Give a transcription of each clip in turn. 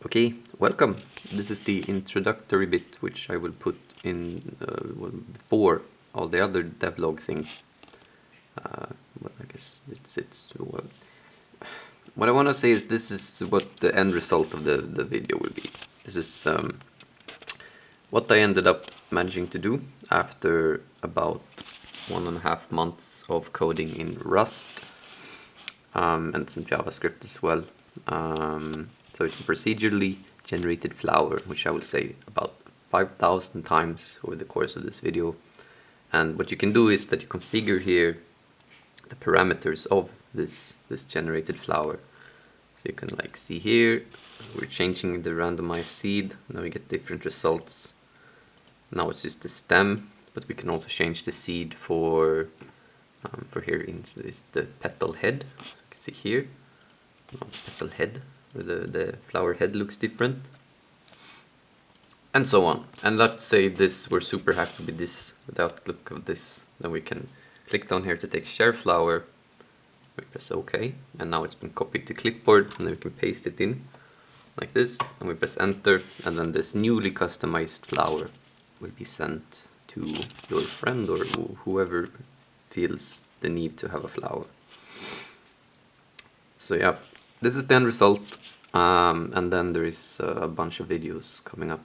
Okay, welcome. This is the introductory bit, which I will put in before all the other devlog things. But I guess it's well. What I want to say is this is what the end result of the video will be. This is what I ended up managing to do after about 1.5 months of coding in Rust and some JavaScript as well. So it's a procedurally generated flower, which I will say about 5,000 times over the course of this video. And what you can do is that you configure here the parameters of this generated flower. So you can like see here, we're changing the randomized seed. Now we get different results. Now it's just the stem, but we can also change the seed for here is the petal head. So you can see here, petal head, where the flower head looks different, and so on. And let's say this, we're super happy with this, with the outlook of this. Then we can click down here to take share flower. We press OK, and now it's been copied to clipboard, and then we can paste it in like this, and we press enter, and then this newly customized flower will be sent to your friend or whoever feels the need to have a flower. So yeah, this is the end result, and then there is a bunch of videos coming up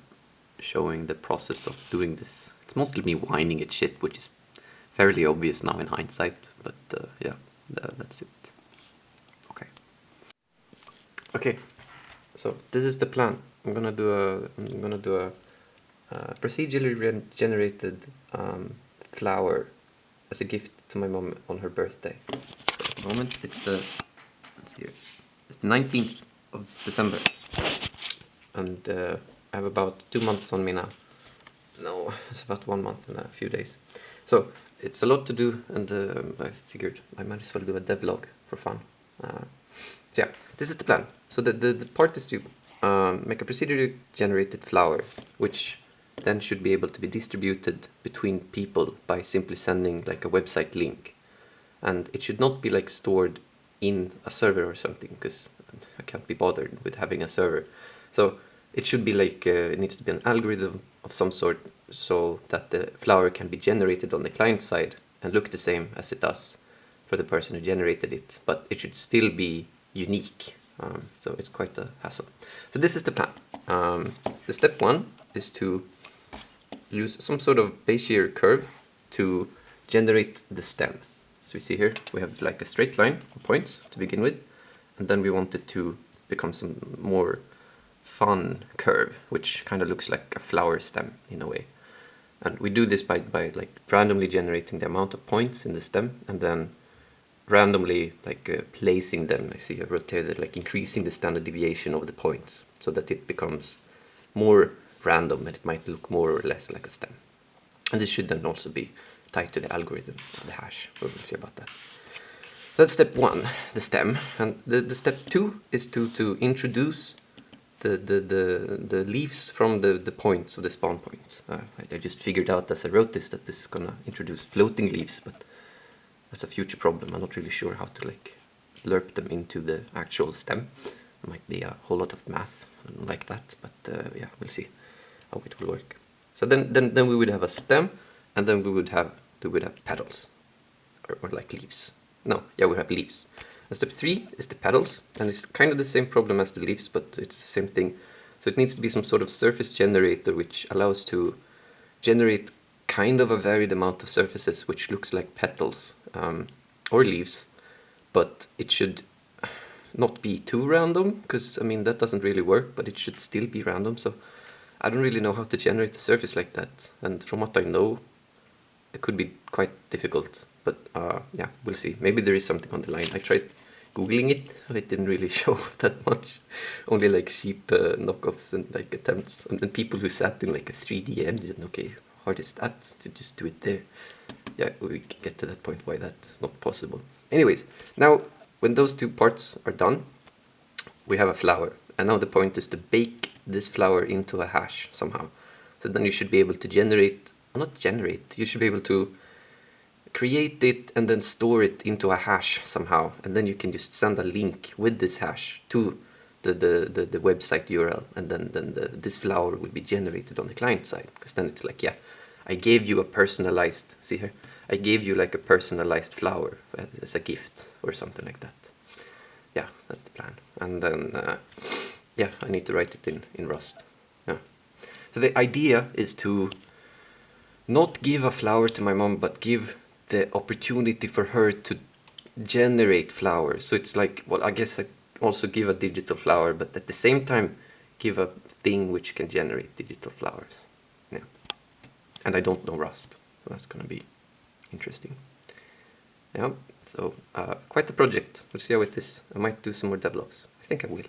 showing the process of doing this. It's mostly me whining at shit, which is fairly obvious now in hindsight, but yeah, that's it. Okay, so this is the plan. I'm gonna do a procedurally generated flower as a gift to my mom on her birthday. So at the moment it's the, let's see here, it's the 19th of December, and I have about 2 months on me now. No, it's about 1 month and a few days. So it's a lot to do, and I figured I might as well do a devlog for fun. So yeah, this is the plan. So the part is to make a procedurally generated flower, which then should be able to be distributed between people by simply sending like a website link. And it should not be like stored in a server or something, because I can't be bothered with having a server. So it should be like, it needs to be an algorithm of some sort, so that the flower can be generated on the client side and look the same as it does for the person who generated it, but it should still be unique. So it's quite a hassle. So this is the plan. The step one is to use some sort of Bayesian curve to generate the stem. As we see here, we have like a straight line of points to begin with, and then we want it to become some more fun curve, which kind of looks like a flower stem in a way. And we do this by like randomly generating the amount of points in the stem, and then randomly like placing them. I see I rotated, like increasing the standard deviation of the points so that it becomes more random and it might look more or less like a stem. And this should then also be tied to the algorithm of the hash. We'll see about that. So that's step one, the stem. And the step two is to introduce the leaves from the points of the spawn point. I just figured out as I wrote this that this is gonna introduce floating leaves, but that's a future problem. I'm not really sure how to like lerp them into the actual stem. There might be a whole lot of math like that, but yeah, we'll see how it will work. So then we would have a stem, and then we would have petals, or like leaves. No, yeah, we have leaves. And step three is the petals, and it's kind of the same problem as the leaves, but it's the same thing. So it needs to be some sort of surface generator which allows to generate kind of a varied amount of surfaces which looks like petals or leaves, but it should not be too random, because I mean that doesn't really work, but it should still be random. So I don't really know how to generate a surface like that, and from what I know it could be quite difficult, but yeah, we'll see. Maybe there is something on the line. I tried googling it, but it didn't really show that much, only like cheap knockoffs and like attempts, and people who sat in like a 3D engine. Okay, how hard is that to just do it there? Yeah, we can get to that point why that's not possible. Anyways, now when those two parts are done, we have a flower, and now the point is to bake this flower into a hash somehow. So then you should be able to you should be able to create it and then store it into a hash somehow, and then you can just send a link with this hash to the website URL, and then this flower will be generated on the client side, because then it's like, yeah, I gave you a personalized, see here, I gave you like a personalized flower as a gift or something like that. Yeah, that's the plan. And then yeah, I need to write it in Rust. Yeah. So the idea is to not give a flower to my mom, but give the opportunity for her to generate flowers. So it's like, well, I guess I also give a digital flower, but at the same time give a thing which can generate digital flowers. Yeah. And I don't know Rust, so that's gonna be interesting. Yeah, so quite a project. We'll see how it is. I might do some more devlogs. I think I will.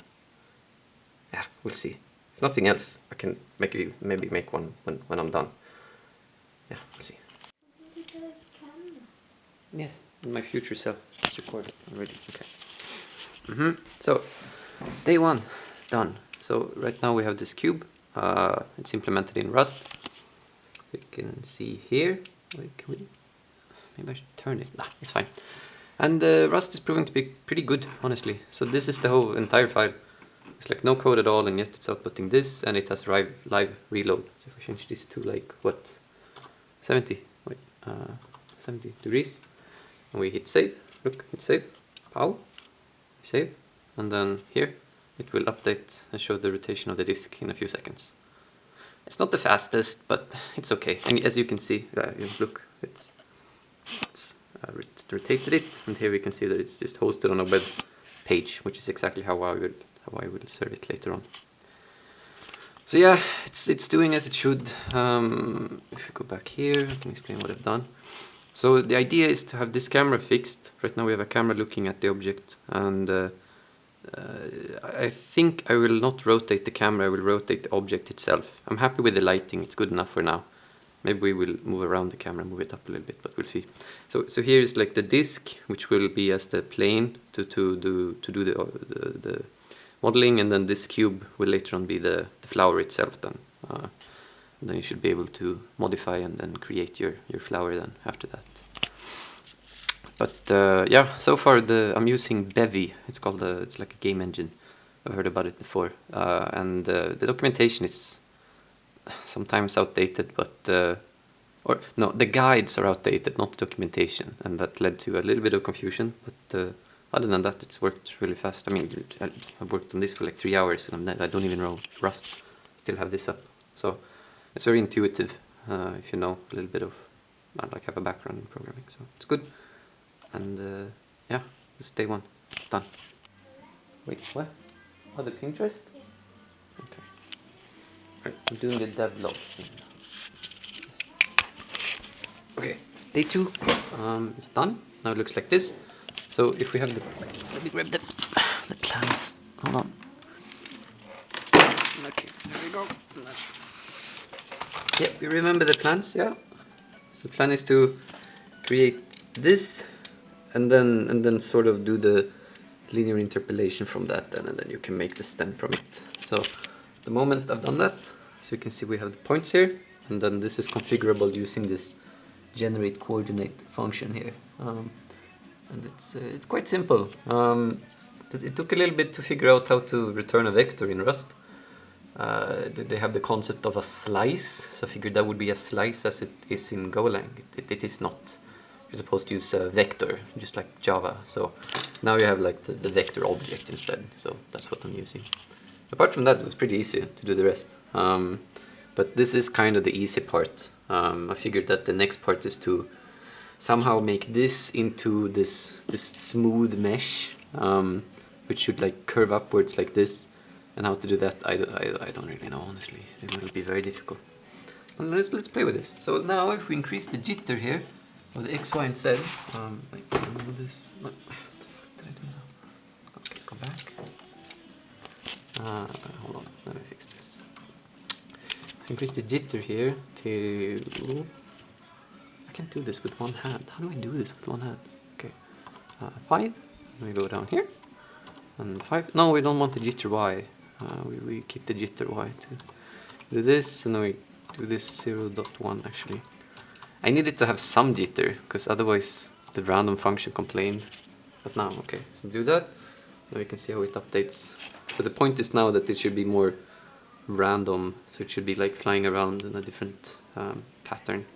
Yeah, we'll see. If nothing else, I can maybe make one when I'm done. Yeah, we'll see. Yes, my future self. It's recorded already. Okay. So, day 1 done. So right now we have this cube. It's implemented in Rust. You can see here. Wait, can we? Maybe I should turn it. Nah, it's fine. And Rust is proving to be pretty good, honestly. So this is the whole entire file. It's like no code at all, and yet it's outputting this, and it has live reload. So if I change this to like what, 70 degrees, and we hit save. Look, hit save. Pow. Save, and then here it will update and show the rotation of the disk in a few seconds. It's not the fastest, but it's okay. And as you can see, look, it's rotated it, and here we can see that it's just hosted on a web page, which is exactly how I will serve it later on. So yeah, it's doing as it should. If we go back here, I can explain what I've done. So the idea is to have this camera fixed. Right now we have a camera looking at the object, and I think I will not rotate the camera, I will rotate the object itself. I'm happy with the lighting, it's good enough for now. Maybe we will move around the camera, move it up a little bit, but we'll see. So here is like the disk, which will be as the plane to do the modeling, and then this cube will later on be the flower itself then. And then you should be able to modify and then create your flower then after that. But yeah, so far I'm using Bevy. It's like a game engine. I've heard about it before, and the documentation is sometimes outdated, but or no, the guides are outdated, not the documentation, and that led to a little bit of confusion. But other than that, it's worked really fast. I mean, I've worked on this for like 3 hours, and I don't even know Rust. Still have this up, so it's very intuitive if you know a little bit of, like, have a background in programming. So it's good, and yeah, this is day 1 done. Wait, what? Oh, the Pinterest? Okay. Right, I'm doing the devlog thing. Okay, day 2 is done. Now it looks like this. So if we have the, let me grab the plans. Hold on. Okay, there we go. Yeah, we remember the plans. Yeah. So the plan is to create this, and then sort of do the linear interpolation from that, and then you can make the stem from it. So the moment I've done that, so you can see we have the points here, and then this is configurable using this generate coordinate function here, and it's quite simple. It took a little bit to figure out how to return a vector in Rust. They have the concept of a slice, so I figured that would be a slice as it is in Golang. It is not. You're supposed to use a vector, just like Java. So now you have like the vector object instead. So that's what I'm using. Apart from that, it was pretty easy to do the rest. But this is kind of the easy part. I figured that the next part is to somehow make this into this smooth mesh, which should like curve upwards like this. And how to do that, I don't really know, honestly. It will be very difficult. Well, let's play with this. So now if we increase the jitter here of the X, Y, and Z, like this. What the fuck did I do now? Okay, go back. Hold on, let me fix this. Increase the jitter here to. I can't do this with one hand. How do I do this with one hand? Okay, 5. We go down here, and 5. No, we don't want the jitter Y. We keep the jitter Y to do this, and then we do this 0.1 actually. I needed to have some jitter, because otherwise the random function complained. But now, okay, so we do that. Now we can see how it updates So the point is now that it should be more random, so it should be like flying around in a different pattern.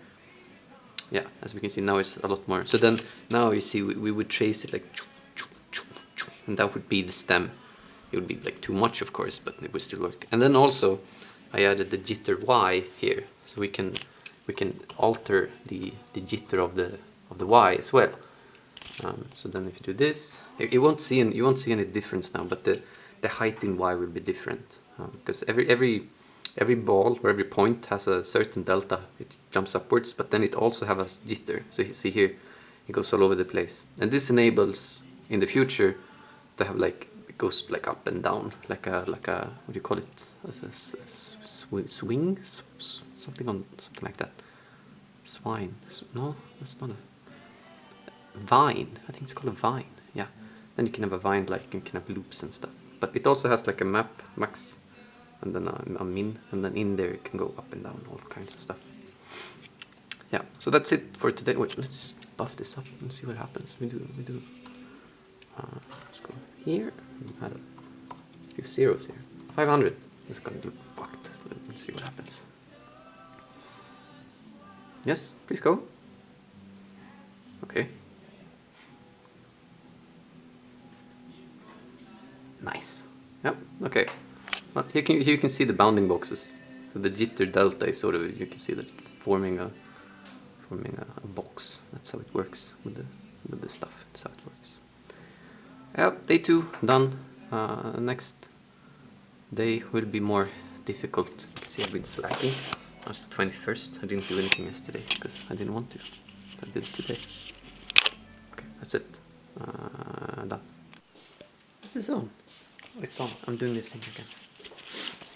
Yeah, as we can see now it's a lot more. So then now you see we would trace it like, and that would be the stem. It would be like too much, of course, but it would still work. And then also I added the jitter Y here, so we can alter the jitter of the Y as well. So then if you do this, you won't see any difference now, but the height in Y will be different, because every ball or every point has a certain delta. It jumps upwards, but then it also has a jitter. So you see here, it goes all over the place, and this enables in the future to have like, it goes like up and down, like a what do you call it? Swing, something like that. Swine? No, that's not a vine. I think it's called a vine. Yeah. Then you can have a vine, like you can have loops and stuff. But it also has like a map, max, and then a min, and then in there it can go up and down, all kinds of stuff. Yeah. So that's it for today. Wait, let's buff this up and see what happens. We do. Let's go here. Add a few zeros here. 500. It's gonna do fucked. Let's see what happens. Yes, please go. Okay. Nice. Yep. Okay. Well, here you can see the bounding boxes. So the jitter delta is sort of, you can see that forming a box. That's how it works with the stuff. That's how it works. Yep. Day 2 done. Next day will be more difficult. See, I've been slacking. It's the 21st. I didn't do anything yesterday because I didn't want to. I did it today. Okay, that's it. Done. Is this on? Oh, it's on. I'm doing this thing again.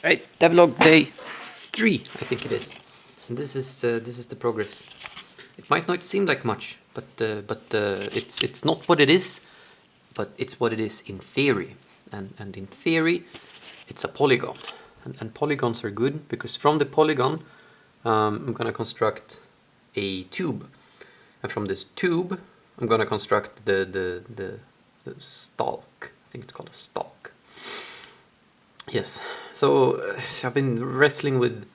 Right, devlog day 3, I think it is. And this is the progress. It might not seem like much, but it's not what it is, but it's what it is in theory. And in theory, it's a polygon. And polygons are good because from the polygon, I'm gonna construct a tube, and from this tube, I'm gonna construct the stalk. I think it's called a stalk. Yes. So I've been wrestling with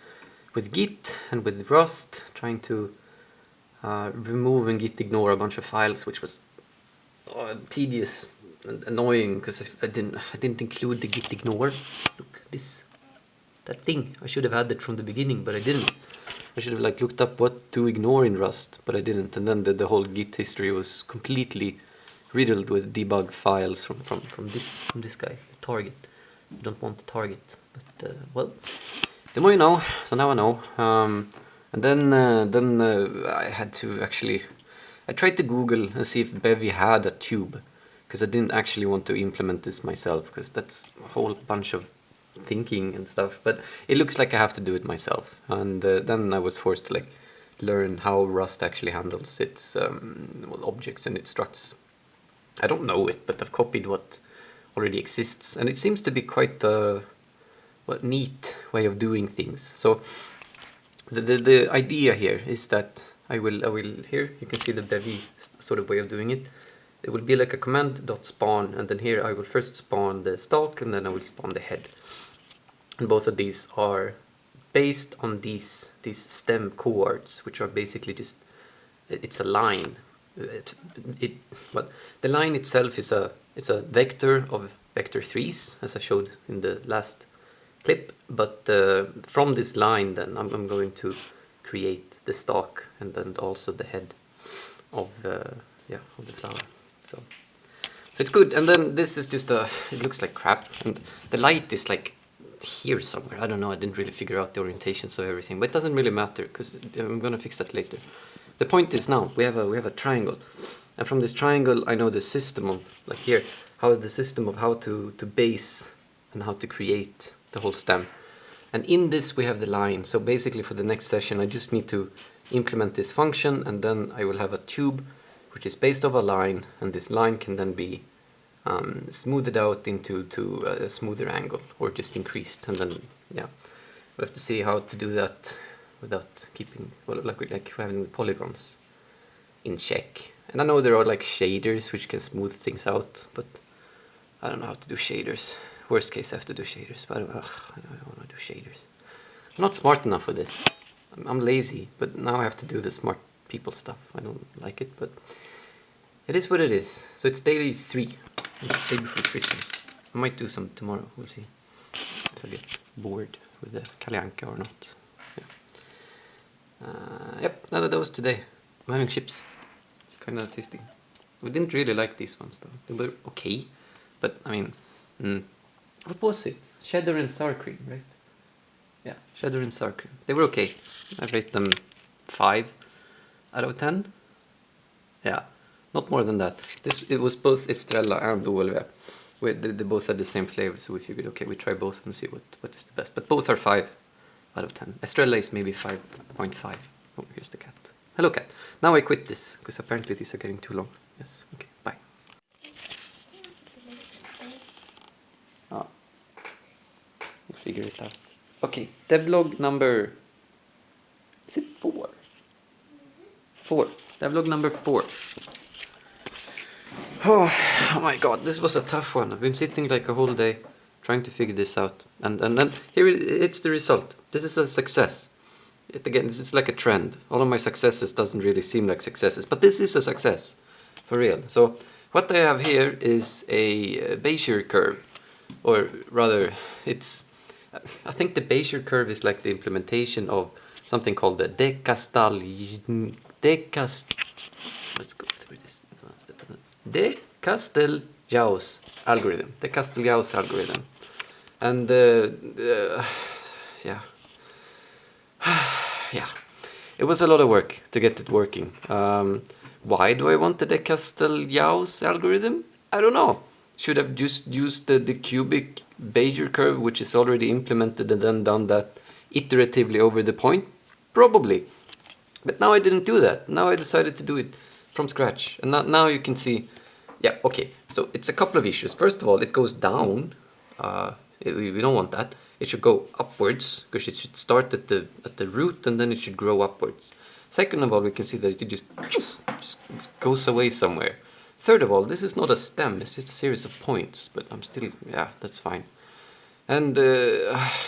Git and with Rust, trying to remove and Git ignore a bunch of files, which was tedious and annoying because I didn't include the Git ignore. Look, that thing. I should have had it from the beginning, but I didn't. I should have like looked up what to ignore in Rust, but I didn't. And then the whole Git history was completely riddled with debug files from this guy, the target. You don't want the target, but well, the more you know. So now I know. And then I had to actually, I tried to Google and see if Bevy had a tube, because I didn't actually want to implement this myself, because that's a whole bunch of thinking and stuff. But it looks like I have to do it myself, and then I was forced to like learn how Rust actually handles its objects and its structs. I don't know it, but I've copied what already exists, and it seems to be quite a neat way of doing things. So the idea here is that I will here you can see the Bevy sort of way of doing it. It will be like a command.spawn, and then here I will first spawn the stalk, and then I will spawn the head. And both of these are based on these stem coords, which are basically just, it's a line. But the line itself is a vector of vector 3s, as I showed in the last clip. But from this line, then I'm going to create the stalk and then also the head of the flower. So it's good. And then this is just it looks like crap, and the light is like here somewhere. I don't know. I didn't really figure out the orientations of everything, but it doesn't really matter because I'm gonna fix that later. The point is now we have a triangle, and from this triangle I know the system of, like here, how is the system of how to base and how to create the whole stem. And in this we have the line. So basically for the next session I just need to implement this function, and then I will have a tube which is based off a line, and this line can then be smoothed out into a smoother angle, or just increased. And then yeah, we have to see how to do that without keeping, well, like having the polygons in check. And I know there are like shaders which can smooth things out, but I don't know how to do shaders. Worst case, I have to do shaders, but I don't want to do shaders. I'm not smart enough for this. I'm lazy, but now I have to do the smart people stuff. I don't like it, but it is what it is. So it's day 3. It's day before Christmas. I might do some tomorrow. We'll see if I get bored with the Kalle Anka or not. Yeah. Yep, that was today. I'm having chips. It's kind of tasty. We didn't really like these ones though. They were okay, but I mean, what was it? Cheddar and sour cream, right? Yeah, cheddar and sour cream. They were okay. I rate them 5 out of 10. Yeah, not more than that. It was both Estrella and OLV. They both had the same flavor, so we figured, okay, we try both and see what is the best. But both are 5 out of 10. Estrella is maybe 5.5. Oh, here's the cat. Hello, cat. Now I quit this, because apparently these are getting too long. Yes, okay, bye. Oh. We'll figure it out. Okay, devlog number... Is it 4? 4. Devlog number 4. Oh my god, this was a tough one. I've been sitting like a whole day trying to figure this out. And then here it's the result. This is a success. Again, this is like a trend. All of my successes doesn't really seem like successes, but this is a success. For real. So what I have here is a Bayesian curve. Or rather, I think the Bayesian curve is like the implementation of something called the let's go through this. De Castel-Gauss algorithm. The Castel-Gauss algorithm. And yeah. Yeah. It was a lot of work to get it working. Why do I want the De Castel-Gauss algorithm? I don't know. Should have just used the cubic Bayesian curve, which is already implemented, and then done that iteratively over the point? Probably. But now I didn't do that. Now I decided to do it from scratch. And now you can see, yeah, okay. So it's a couple of issues. First of all, it goes down. We don't want that. It should go upwards, because it should start at the root and then it should grow upwards. Second of all, we can see that it just goes away somewhere. Third of all, this is not a stem, it's just a series of points, but I'm still, yeah, that's fine. And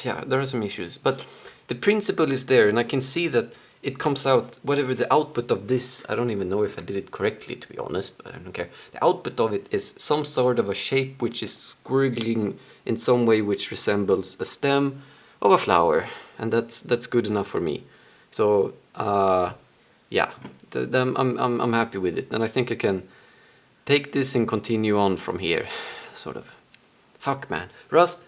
yeah, there are some issues, but the principle is there, and I can see that it comes out, whatever the output of this, I don't even know if I did it correctly, to be honest, but I don't care. The output of it is some sort of a shape which is squiggling in some way which resembles a stem of a flower, and that's good enough for me. So yeah, I'm happy with it, and I think I can take this and continue on from here, sort of. Fuck, man. Rust.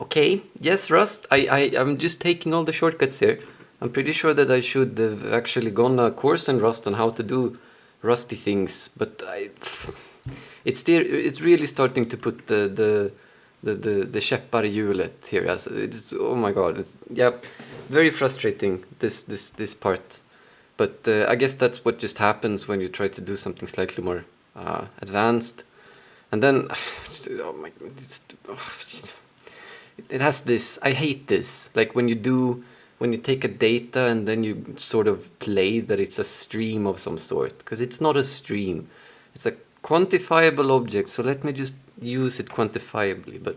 Okay, yes, Rust. I'm just taking all the shortcuts here. I'm pretty sure that I should have actually gone a course in Rust on how to do rusty things, but it's really starting to put the käppar i hjulet here. It's, oh my god, it's, yeah, very frustrating, this part. But I guess that's what just happens when you try to do something slightly more advanced. And then, oh my, it has this, I hate this, like when you take a data and then you sort of play that it's a stream of some sort, because it's not a stream. It's a quantifiable object, so let me just use it quantifiably, but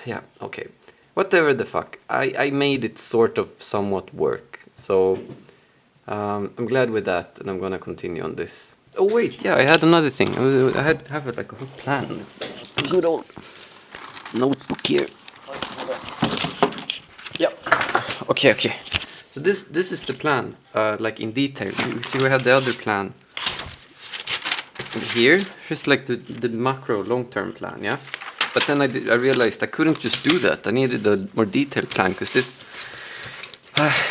yeah, okay. Whatever the fuck, I made it sort of somewhat work, so I'm glad with that, and I'm gonna continue on this. Oh wait, yeah, I had another thing. I have like a whole plan. Good old notebook here. Yep. Okay. So this is the plan, like in detail. You see, we have the other plan here, just like the macro long-term plan, yeah. But then I realized I couldn't just do that. I needed a more detailed plan, because this.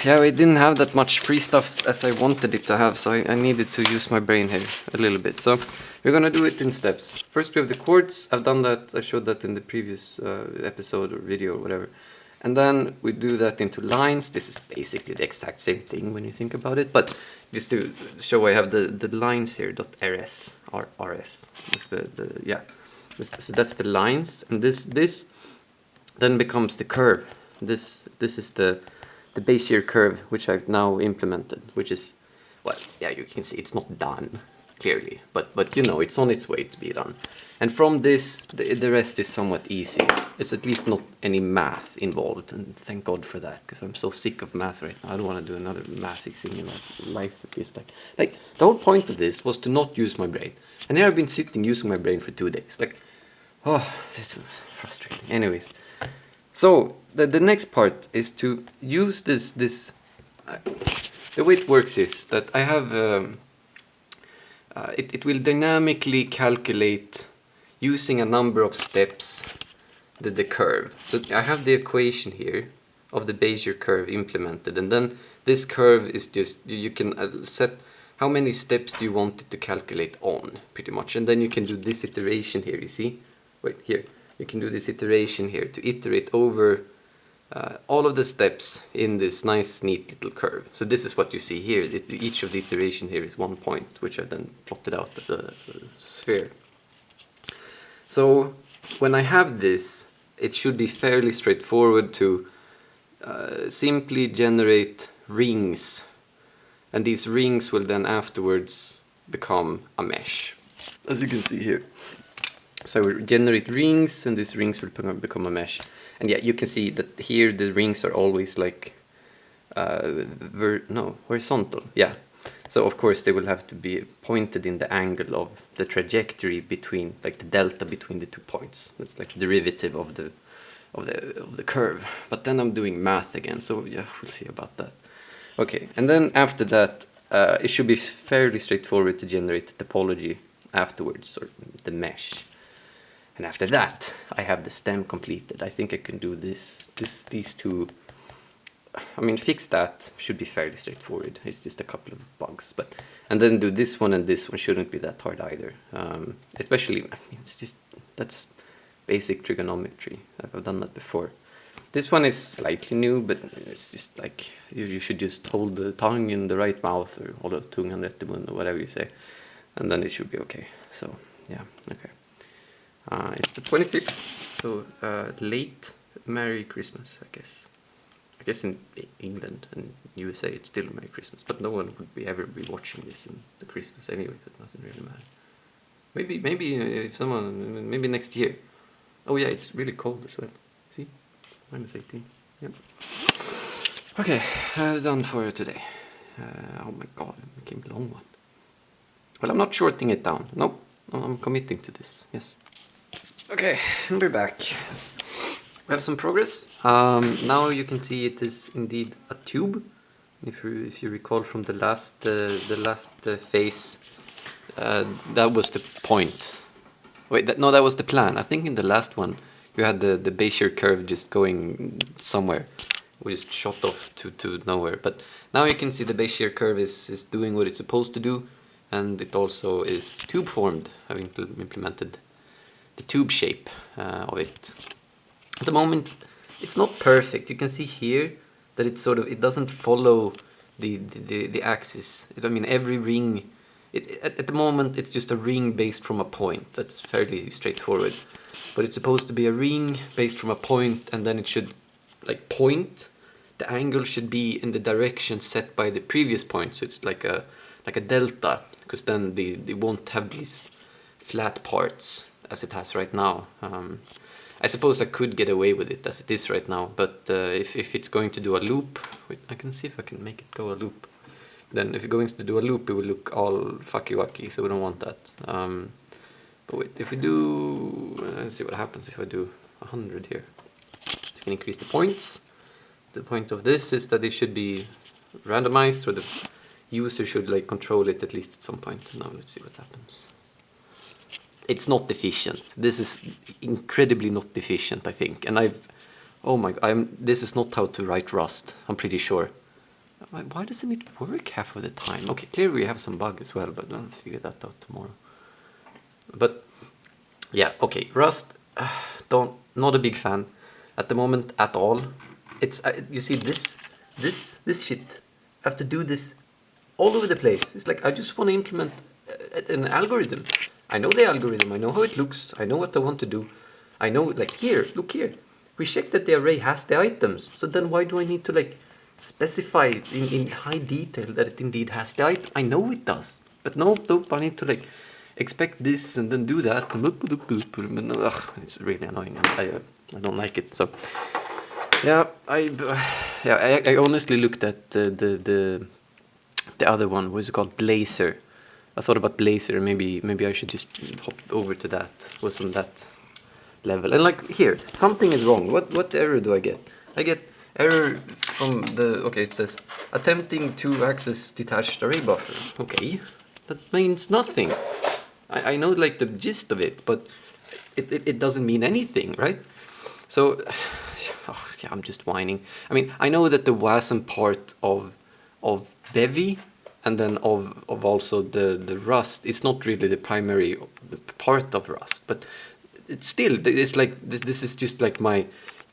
Yeah, we didn't have that much free stuff as I wanted it to have, so I needed to use my brain here a little bit. So we're gonna do it in steps. First we have the chords. I've done that, I showed that in the previous episode or video or whatever. And then we do that into lines. This is basically the exact same thing when you think about it, but just to show I have the lines here, .rs, RS. That's yeah. So that's the lines, and this then becomes the curve. This is the Bayesian curve, which I've now implemented, which is, well, yeah, you can see it's not done. clearly, but you know, it's on its way to be done. And from this, the rest is somewhat easy. It's at least not any math involved, and thank God for that, because I'm so sick of math right now. I don't want to do another mathy thing in my life. It's like the whole point of this was to not use my brain, and here I've been sitting using my brain for 2 days. Like, oh, it's frustrating. Anyways, so the next part is to use this. The way it works is that I have it will dynamically calculate using a number of steps the curve. So I have the equation here of the Bayesian curve implemented, and then this curve is just, you can set how many steps do you want it to calculate on, pretty much, and then you can do this iteration here, you see? Wait, here. You can do this iteration here to iterate over all of the steps in this nice, neat little curve. So this is what you see here. Each of the iteration here is 1 point, which I then plotted out as a sphere. So when I have this, it should be fairly straightforward to simply generate rings, and these rings will then afterwards become a mesh, as you can see here. So I will generate rings, and these rings will become a mesh. And yeah, you can see that here the rings are always like horizontal. Yeah. So of course they will have to be pointed in the angle of the trajectory between, like the delta between the 2 points. That's like the derivative of the curve. But then I'm doing math again, so yeah, we'll see about that. Okay, and then after that, it should be fairly straightforward to generate the topology afterwards, or the mesh. And after that, I have the stem completed. I think I can do these two. I mean, fix that should be fairly straightforward. It's just a couple of bugs, and then do this one, and this one shouldn't be that hard either. Especially, I mean, it's just, that's basic trigonometry. I've done that before. This one is slightly new, but it's just like you should just hold the tongue in the right mouth, or hålla tungan rätt i mun, or whatever you say, and then it should be okay. So yeah, okay. It's the 25th, so late Merry Christmas, I guess. I guess in England and USA it's still Merry Christmas, but no one would ever be watching this in the Christmas anyway, so it doesn't really matter. Maybe if someone, maybe next year. Oh yeah, it's really cold as well. See? -18. Yep. Okay, done for today. Oh my god, it became a long one. Well, I'm not shorting it down. Nope, I'm committing to this, yes. Okay, and we're back. We have some progress. Now you can see it is indeed a tube. If you recall from the last phase, that was the point. Wait, that was the plan. I think in the last one you had the Bayesian curve just going somewhere. We just shot off to nowhere. But now you can see the Bayesian curve is doing what it's supposed to do, and it also is tube formed. I've implemented the tube shape of it. At the moment, it's not perfect. You can see here that it doesn't follow the axis. I mean, every ring. At the moment, it's just a ring based from a point. That's fairly straightforward. But it's supposed to be a ring based from a point, and then it should like point. The angle should be in the direction set by the previous point. So it's like a delta, because then they won't have these flat parts as it has right now. I suppose I could get away with it as it is right now, but if it's going to do a loop, wait, I can see if I can make it go a loop. Then if it's going to do a loop, it will look all fucky-wacky, so we don't want that. But wait, if we do, let's see what happens if I do 100 here. You can increase the points. The point of this is that it should be randomized, or the user should like control it at least at some point. Now let's see what happens. It's not efficient. This is incredibly not efficient, I think. And this is not how to write Rust, I'm pretty sure. Why doesn't it work half of the time? Okay, clearly we have some bug as well, but I'll figure that out tomorrow. But yeah, okay, Rust, not a big fan at the moment at all. It's you see this shit. I have to do this all over the place. It's like I just want to implement an algorithm. I know the algorithm, I know how it looks, I know what I want to do. I know, like here, look here. We check that the array has the items. So then why do I need to like specify in high detail that it indeed has the item? I know it does. But nope, I need to like expect this and then do that. Ugh, it's really annoying. I don't like it. So yeah, I honestly looked at the other one. What is it called? Blazor. I thought about Blazor. Maybe I should just hop over to that. Was on that level. And like here, something is wrong. What error do I get? I get error from the, okay, it says attempting to access detached array buffer. Okay, that means nothing. I know like the gist of it, but it doesn't mean anything, right? So, oh, yeah, I'm just whining. I mean, I know that the WASM part of Bevy and then of also the Rust is not really the primary part of Rust, but it's still, it's like this is just like my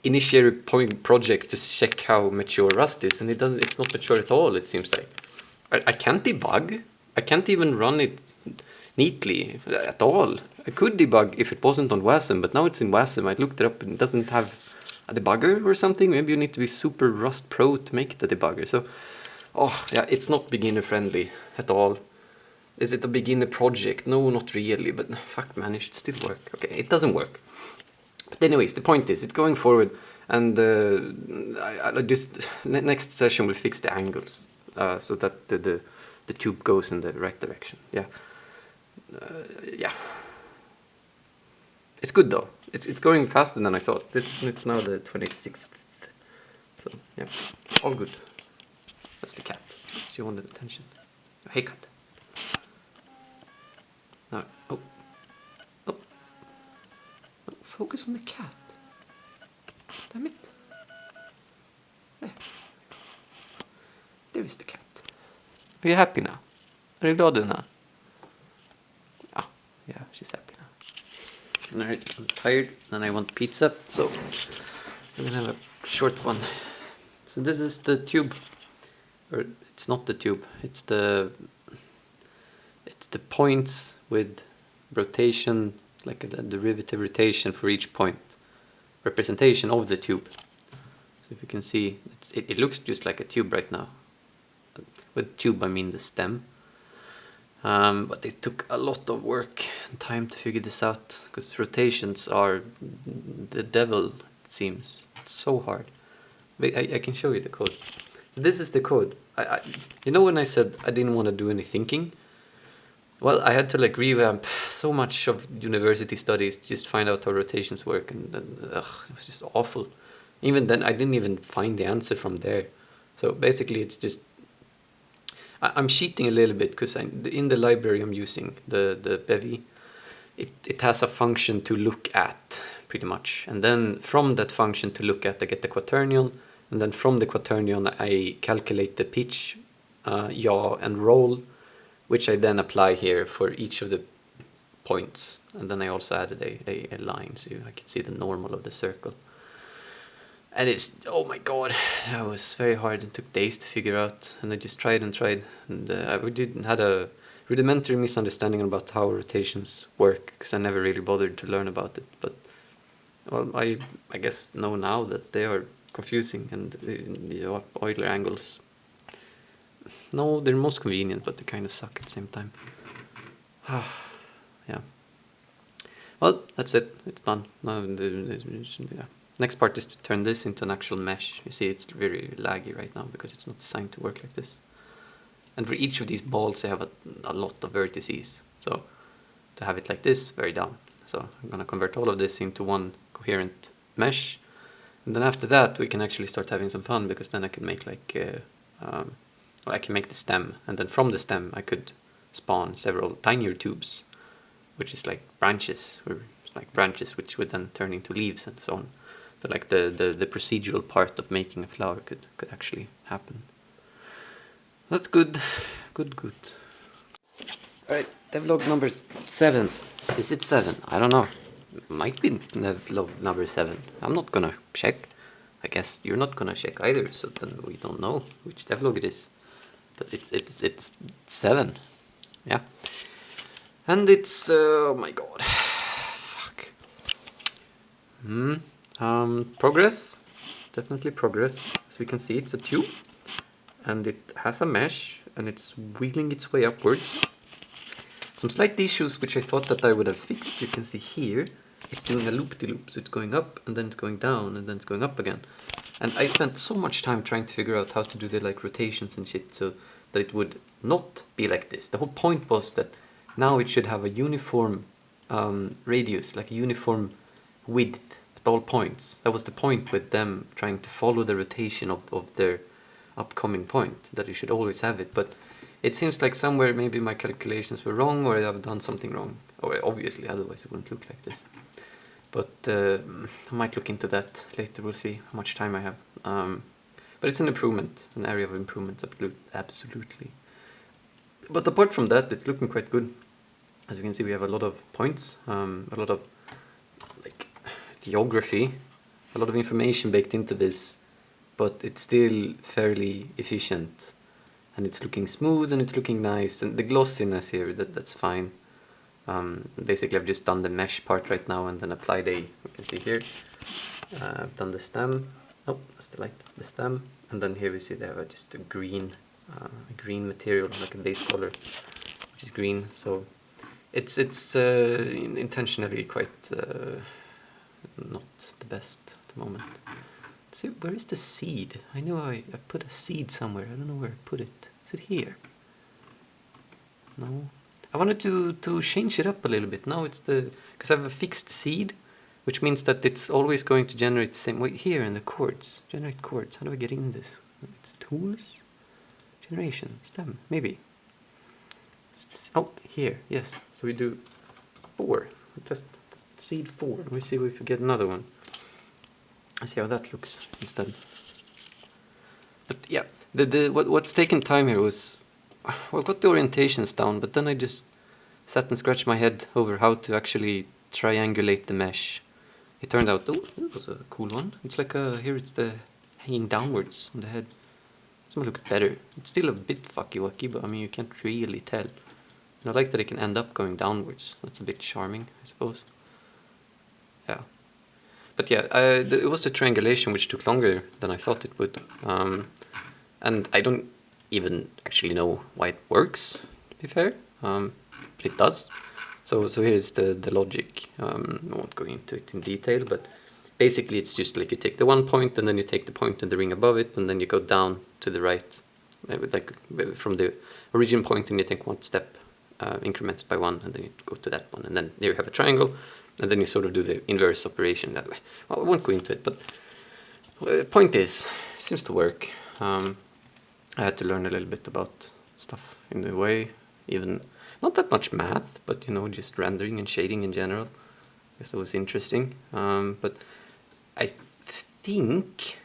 initial point project to check how mature Rust is, and it's not mature at all. It seems like I can't debug. I can't even run it neatly at all. I could debug if it wasn't on WASM, but now it's in WASM. I looked it up and it doesn't have a debugger or something. Maybe you need to be super Rust Pro to make the debugger. So, oh yeah, it's not beginner friendly at all. Is it a beginner project? No, not really, but fuck man, it should still work. Okay, it doesn't work. But anyways, the point is, it's going forward, and I just next session we'll fix the angles so that the tube goes in the right direction. Yeah, yeah. It's good though. It's going faster than I thought. It's now the 26th. So yeah, all good. That's the cat. She wanted attention. Hey cat. No. Oh. Oh. Oh. Focus on the cat. Damn it. There. There is the cat. Are you happy now? Are you glad now? Oh, yeah, she's happy now. Alright, I'm tired and I want pizza, so I'm gonna have a short one. So this is the tube. Or it's not the tube, it's the points with rotation, like a derivative rotation for each point, representation of the tube. So if you can see, it looks just like a tube right now. With tube I mean the stem. But it took a lot of work and time to figure this out, because rotations are the devil, it seems. It's so hard. I can show you the code. So this is the code. You know when I said I didn't want to do any thinking? Well, I had to like revamp so much of university studies to just find out how rotations work, and it was just awful. Even then, I didn't even find the answer from there. So basically, it's just I'm cheating a little bit, because in the library I'm using, the Bevy, it has a function to look at, pretty much. And then from that function to look at, I get the quaternion. And then from the quaternion, I calculate the pitch, yaw, and roll, which I then apply here for each of the points. And then I also added a line, so I can see the normal of the circle. And it's, oh my god, that was very hard and took days to figure out. And I just tried and tried. And I had a rudimentary misunderstanding about how rotations work, because I never really bothered to learn about it. But, well, I guess know now that they are confusing, and the Euler angles, no, they're most convenient, but they kind of suck at the same time. Yeah. Well, that's it. It's done. Now, yeah. Next part is to turn this into an actual mesh. You see, it's very laggy right now because it's not designed to work like this. And for each of these balls, I have a lot of vertices. So to have it like this, very down. So I'm going to convert all of this into one coherent mesh. And then after that, we can actually start having some fun, because then I can make like, well, I can make the stem. And then from the stem, I could spawn several tinier tubes, which is like branches, or like branches which would then turn into leaves and so on. So like the procedural part of making a flower could actually happen. That's good. Good. Alright, devlog number 7. Is it 7? I don't know. Might be devlog number 7. I'm not gonna check. I guess you're not gonna check either, so then we don't know which devlog it is. But it's 7. Yeah. And it's oh my god. Fuck. Progress. Definitely progress. As we can see, it's a tube, and it has a mesh, and it's wheeling its way upwards. some slight issues which I thought that I would have fixed. You can see here, it's doing a loop-de-loop, so it's going up and then it's going down and then it's going up again. And I spent so much time trying to figure out how to do the like rotations and shit so that it would not be like this. The whole point was that now it should have a uniform radius, like a uniform width at all points. That was the point with them trying to follow the rotation of their upcoming point, that you should always have it. But it seems like somewhere maybe my calculations were wrong, or I've done something wrong. Or obviously, otherwise it wouldn't look like this. But I might look into that later. We'll see how much time I have. But it's an improvement, an area of improvement, absolutely. But apart from that, it's looking quite good. As you can see, we have a lot of points, a lot of like geography, a lot of information baked into this, but it's still fairly efficient. And it's looking smooth and it's looking nice, and the glossiness here, that's fine. Basically I've just done the mesh part right now and then applied you can see here, I've done the stem, oh that's the light, the stem, and then here we see they have just a green material, like a base color, which is green, so it's intentionally quite not the best at the moment. See, where is the seed? I know I put a seed somewhere, I don't know where I put it. Is it here? No. I wanted to change it up a little bit. Now it's because I have a fixed seed, which means that it's always going to generate the same way. Here in the chords, generate chords. How do I get in this? It's tools, generation, stem, maybe. Oh, here, yes. So we do 4. We test seed 4. We see if we get another one. Let's see how that looks instead. But yeah, what's taken time here was, well, I got the orientations down, but then I just sat and scratched my head over how to actually triangulate the mesh. It turned out, oh, that was a cool one. It's like here it's the hanging downwards on the head. It's gonna look better. It's still a bit fucky-wucky, but I mean, you can't really tell. And I like that it can end up going downwards. That's a bit charming, I suppose. Yeah. But yeah, it was the triangulation which took longer than I thought it would. And I don't even actually know why it works, to be fair, but it does. So here's the logic. I won't go into it in detail, but basically it's just like you take the one point and then you take the point in the ring above it and then you go down to the right, like from the origin point, and you take one step incremented by 1 and then you go to that one, and then there you have a triangle, and then you sort of do the inverse operation that way. Well, I won't go into it, but the point is, it seems to work. I had to learn a little bit about stuff in the way, even not that much math, but you know, just rendering and shading in general. I guess that was interesting. But I think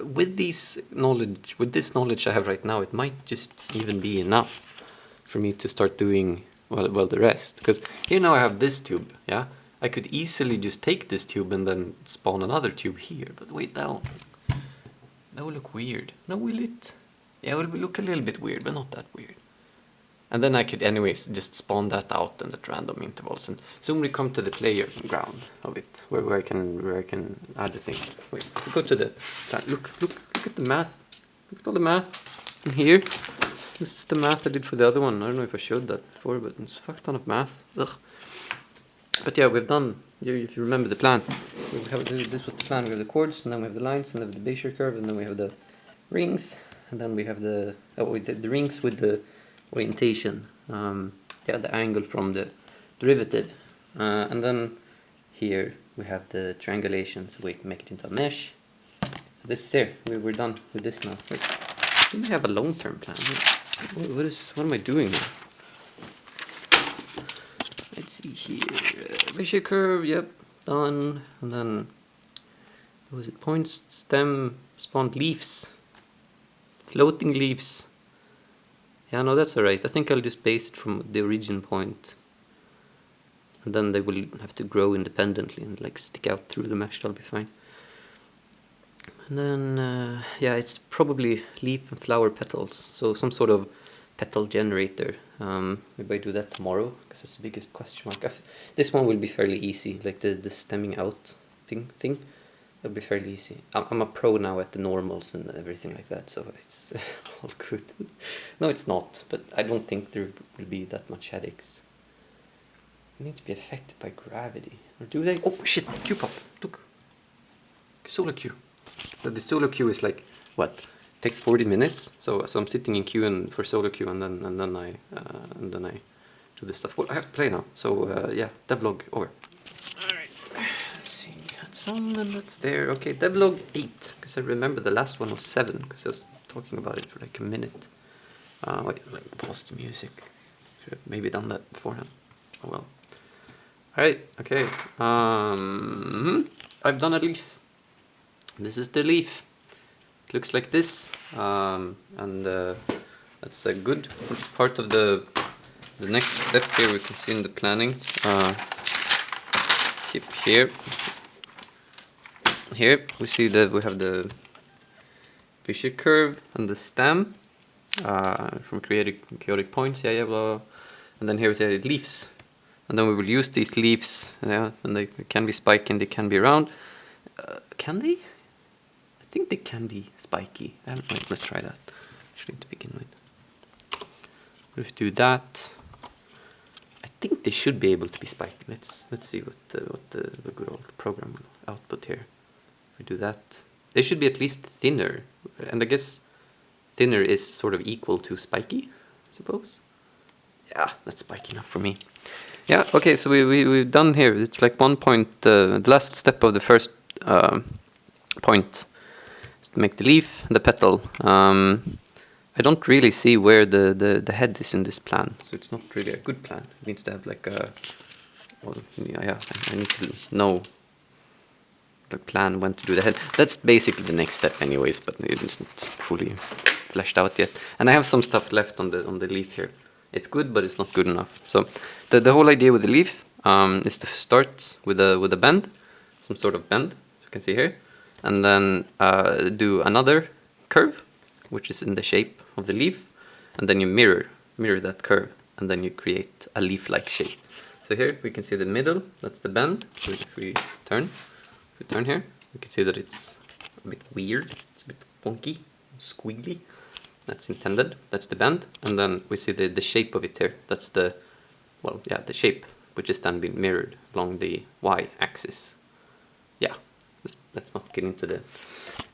with this knowledge I have right now, it might just even be enough for me to start doing well the rest. Because here now I have this tube, yeah. I could easily just take this tube and then spawn another tube here, but wait, that will look weird. No, will it? Yeah, it will look a little bit weird, but not that weird. And then I could anyways just spawn that out and at random intervals, and soon we come to the player ground of it, where I can add the things. Wait, go to the look at the math. Look at all the math in here. This is the math I did for the other one. I don't know if I showed that before, but it's a fuck ton of math. Ugh. But yeah, we've done. If you remember the plan, this was the plan. We have the chords, and then we have the lines, and then we have the Bezier curve, and then we have the rings, and then we have the rings with the orientation, the angle from the derivative, and then here we have the triangulation, so we can make it into a mesh. So this is here. We're done with this now. Wait, we have a long-term plan. What am I doing here? Let's see here. Bezier curve, yep, done. And then what was it? Points, stem, spawned leaves, floating leaves. Yeah, no, that's alright. I think I'll just base it from the origin point. And then they will have to grow independently and like stick out through the mesh. That'll be fine. And then, yeah, it's probably leaf and flower petals. So some sort of petal generator. Maybe I do that tomorrow, because that's the biggest question mark. This one will be fairly easy, like the stemming out thing. That'll be fairly easy. I'm a pro now at the normals and everything like that, so it's all good. No, it's not, but I don't think there will be that much headaches. It needs to be affected by gravity. Or do they? Oh shit, Q-pop, look. Solar Q. The solar queue is like, what? Takes 40 minutes. So I'm sitting in queue and for solar queue, and then I do this stuff. Well, I have to play now. So yeah, devlog over. All right. Let's see. That's on and that's there. Okay, devlog 8, because I remember the last one was 7, because I was talking about it for like a minute. Wait, let me pause the music. Should have maybe done that beforehand. Oh well. All right. Okay. I've done a leaf. This is the leaf. It looks like this, and that's good. It's part of the next step here. We can see in the planning. Keep here. Here we see that we have the Fisher curve and the stem from chaotic points. Yeah, blah. And then here we have the leaves, and then we will use these leaves. Yeah, and they can be spiky and they can be round. Can they? I think they can be spiky. Wait, let's try that. Actually, to begin with, if we do that, I think they should be able to be spiky. Let's see what the good old program will output here. If we do that, they should be at least thinner, and I guess thinner is sort of equal to spiky, I suppose. Yeah, that's spiky enough for me. Yeah. Okay. So we've done here. It's like 1 point. The last step of the first point. Make the leaf and the petal. I don't really see where the head is in this plan, so it's not really a good plan. It needs to have like a, well, yeah, I need to know the plan when to do the head. That's basically the next step anyways, but it's not fully fleshed out yet. And I have some stuff left on the leaf here. It's good, but it's not good enough. So the whole idea with the leaf is to start with a bend, some sort of bend, as you can see here. And then do another curve, which is in the shape of the leaf, and then you mirror that curve, and then you create a leaf-like shape. So here we can see the middle, that's the bend. So if we turn here, we can see that it's a bit weird, it's a bit funky, squiggly. That's intended, that's the bend. And then we see the shape of it here, that's the shape, which is then being mirrored along the y-axis. Yeah. Let's not get into the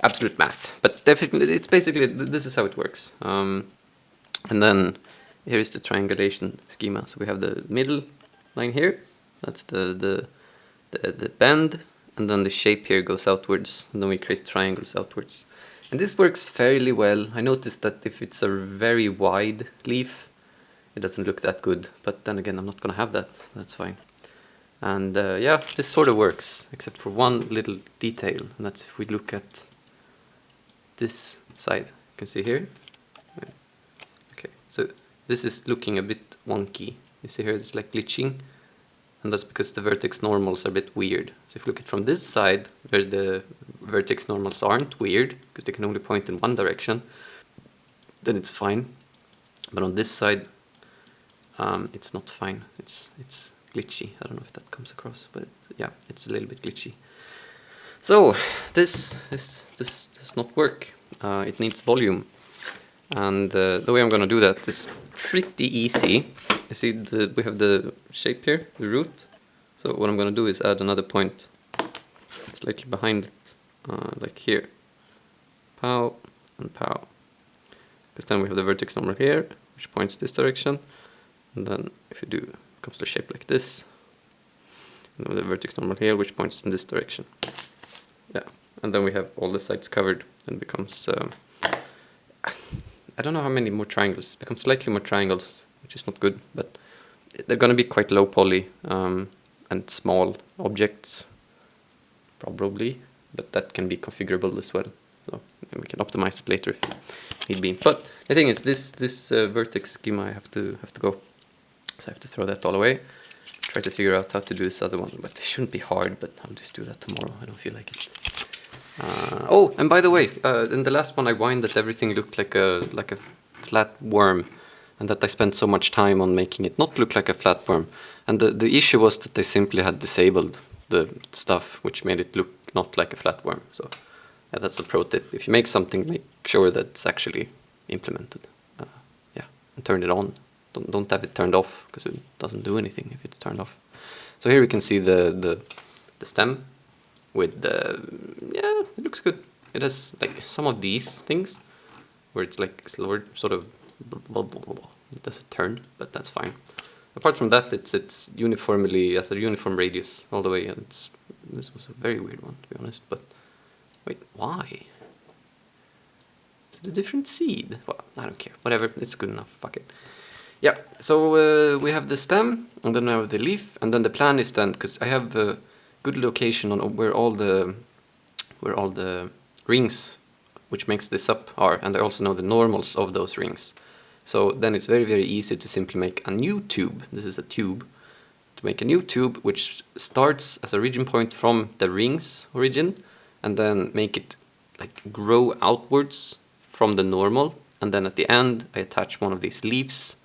absolute math, but definitely it's basically this is how it works. And then here is the triangulation schema. So we have the middle line here, that's the bend, and then the shape here goes outwards, and then we create triangles outwards. And this works fairly well. I noticed that if it's a very wide leaf, it doesn't look that good, but then again I'm not gonna have that, that's fine. And yeah, this sort of works, except for one little detail, and that's if we look at this side. You can see here. Okay, so this is looking a bit wonky. You see here, it's like glitching, and that's because the vertex normals are a bit weird. So if you look at from this side, where the vertex normals aren't weird, because they can only point in one direction, then it's fine. But on this side, it's not fine. It's glitchy. I don't know if that comes across, but yeah, it's a little bit glitchy. So this does not work. It needs volume, and the way I'm going to do that is pretty easy. You see, we have the shape here, the root. So what I'm going to do is add another point slightly behind it, like here. Pow and pow. Because then we have the vertex normal here, which points this direction, and then if you do, comes to a shape like this, and the vertex normal here, which points in this direction. Yeah, and then we have all the sides covered, and it becomes I don't know how many more triangles. It becomes slightly more triangles, which is not good, but they're going to be quite low poly and small objects, probably, but that can be configurable as well. So we can optimize it later if need be. But the thing is, this vertex schema I have to go. So I have to throw that all away. Try to figure out how to do this other one, but it shouldn't be hard. But I'll just do that tomorrow. I don't feel like it. Oh, and by the way, in the last one I whined that everything looked like a flat worm, and that I spent so much time on making it not look like a flat worm. And the issue was that they simply had disabled the stuff, which made it look not like a flatworm. So yeah, that's a pro tip. If you make something, make sure that it's actually implemented. Yeah, and turn it on. Don't have it turned off, because it doesn't do anything if it's turned off. So here we can see the stem with the, yeah, it looks good. It has like some of these things where it's like slower, sort of blah, blah, blah, blah. It doesn't turn, but that's fine. Apart from that, it's uniformly, as a uniform radius all the way, and this was a very weird one, to be honest. But wait, why? Is it a different seed? Well, I don't care. Whatever, it's good enough. Fuck it. Yeah. So we have the stem, and then we have the leaf, and then the plan is then, because I have a good location on where all the rings which makes this up are, and I also know the normals of those rings. So then it's very, very easy to simply make a new tube. This is a tube. To make a new tube which starts as a origin point from the ring's origin, and then make it like grow outwards from the normal, and then at the end I attach one of these leaves,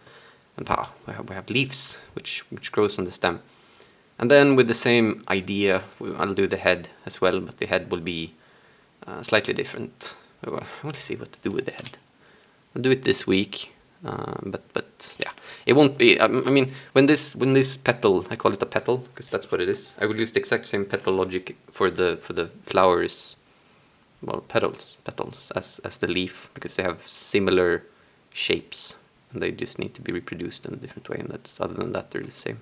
and we have leaves which grows on the stem. And then with the same idea, I'll do the head as well, but the head will be slightly different. We'll see what to do with the head. I'll do it this week, but yeah, it won't be. I mean, when this petal, I call it a petal because that's what it is. I will use the exact same petal logic for the flowers, well, petals as the leaf, because they have similar shapes and they just need to be reproduced in a different way. And that's, other than that, they're the same.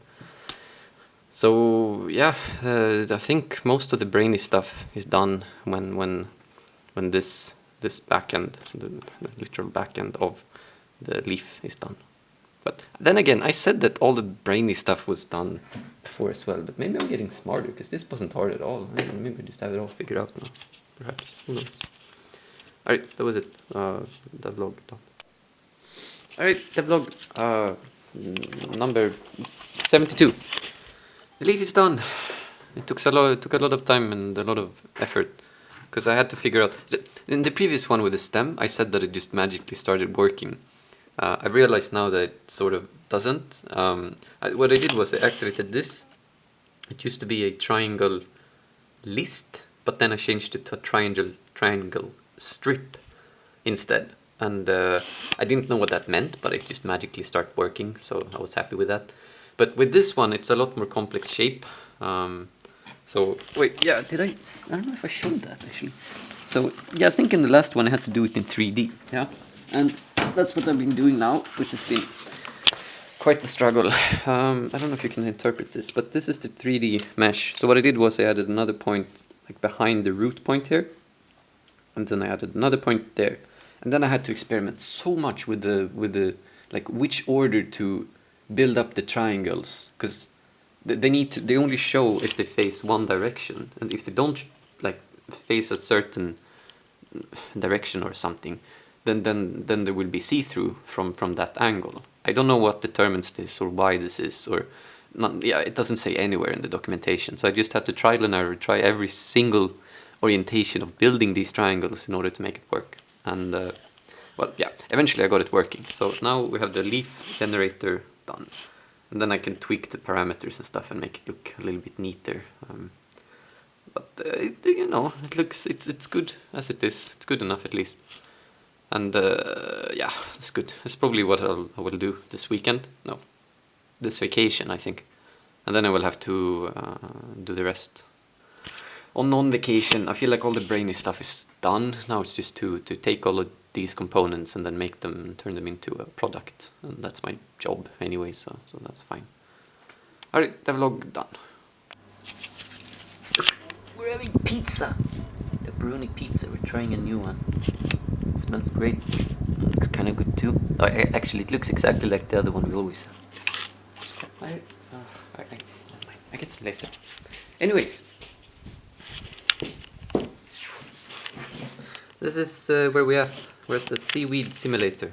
So yeah, I think most of the brainy stuff is done when this backend, the literal backend of the leaf is done. But then again, I said that all the brainy stuff was done before as well, but maybe I'm getting smarter, because this wasn't hard at all. Maybe I just have it all figured out now, perhaps. Who knows? Alright, that was it. The vlog done. Alright, the vlog number 72. The leaf is done. It took a lot of time and a lot of effort, because I had to figure out. In the previous one with the stem, I said that it just magically started working. I realized now that it sort of doesn't. What I did was I activated this. It used to be a triangle list, but then I changed it to a triangle strip instead. And I didn't know what that meant, but it just magically started working, so I was happy with that. But with this one, it's a lot more complex shape. So wait, yeah, I don't know if I showed that actually. So yeah, I think in the last one I had to do it in 3D. Yeah, and that's what I've been doing now, which has been quite the struggle. I don't know if you can interpret this, but this is the 3D mesh. So what I did was I added another point like behind the root point here, and then I added another point there, and then I had to experiment so much with the like which order to build up the triangles, because they only show if they face one direction, and if they don't like face a certain direction or something, then they will be see-through from that angle. I don't know what determines this or why this is, or not. Yeah, it doesn't say anywhere in the documentation. So I just had to trial and error, try every single orientation of building these triangles in order to make it work. And well, yeah, eventually I got it working. So now we have the leaf generator done, and then I can tweak the parameters and stuff and make it look a little bit neater. But you know, it's good as it is. It's good enough at least. And yeah, it's good. It's probably what I will do this weekend. No, this vacation, I think. And then I will have to do the rest. On non-vacation, I feel like all the brainy stuff is done. Now it's just to take all of these components and then make them, turn them into a product. And that's my job anyway, so that's fine. Alright, the vlog done. We're having pizza. Pepperoni pizza. We're trying a new one. It smells great. It looks kind of good too. Oh, actually, it looks exactly like the other one we always have. I get some later. Anyways. This is where we're at. We're at the seaweed simulator.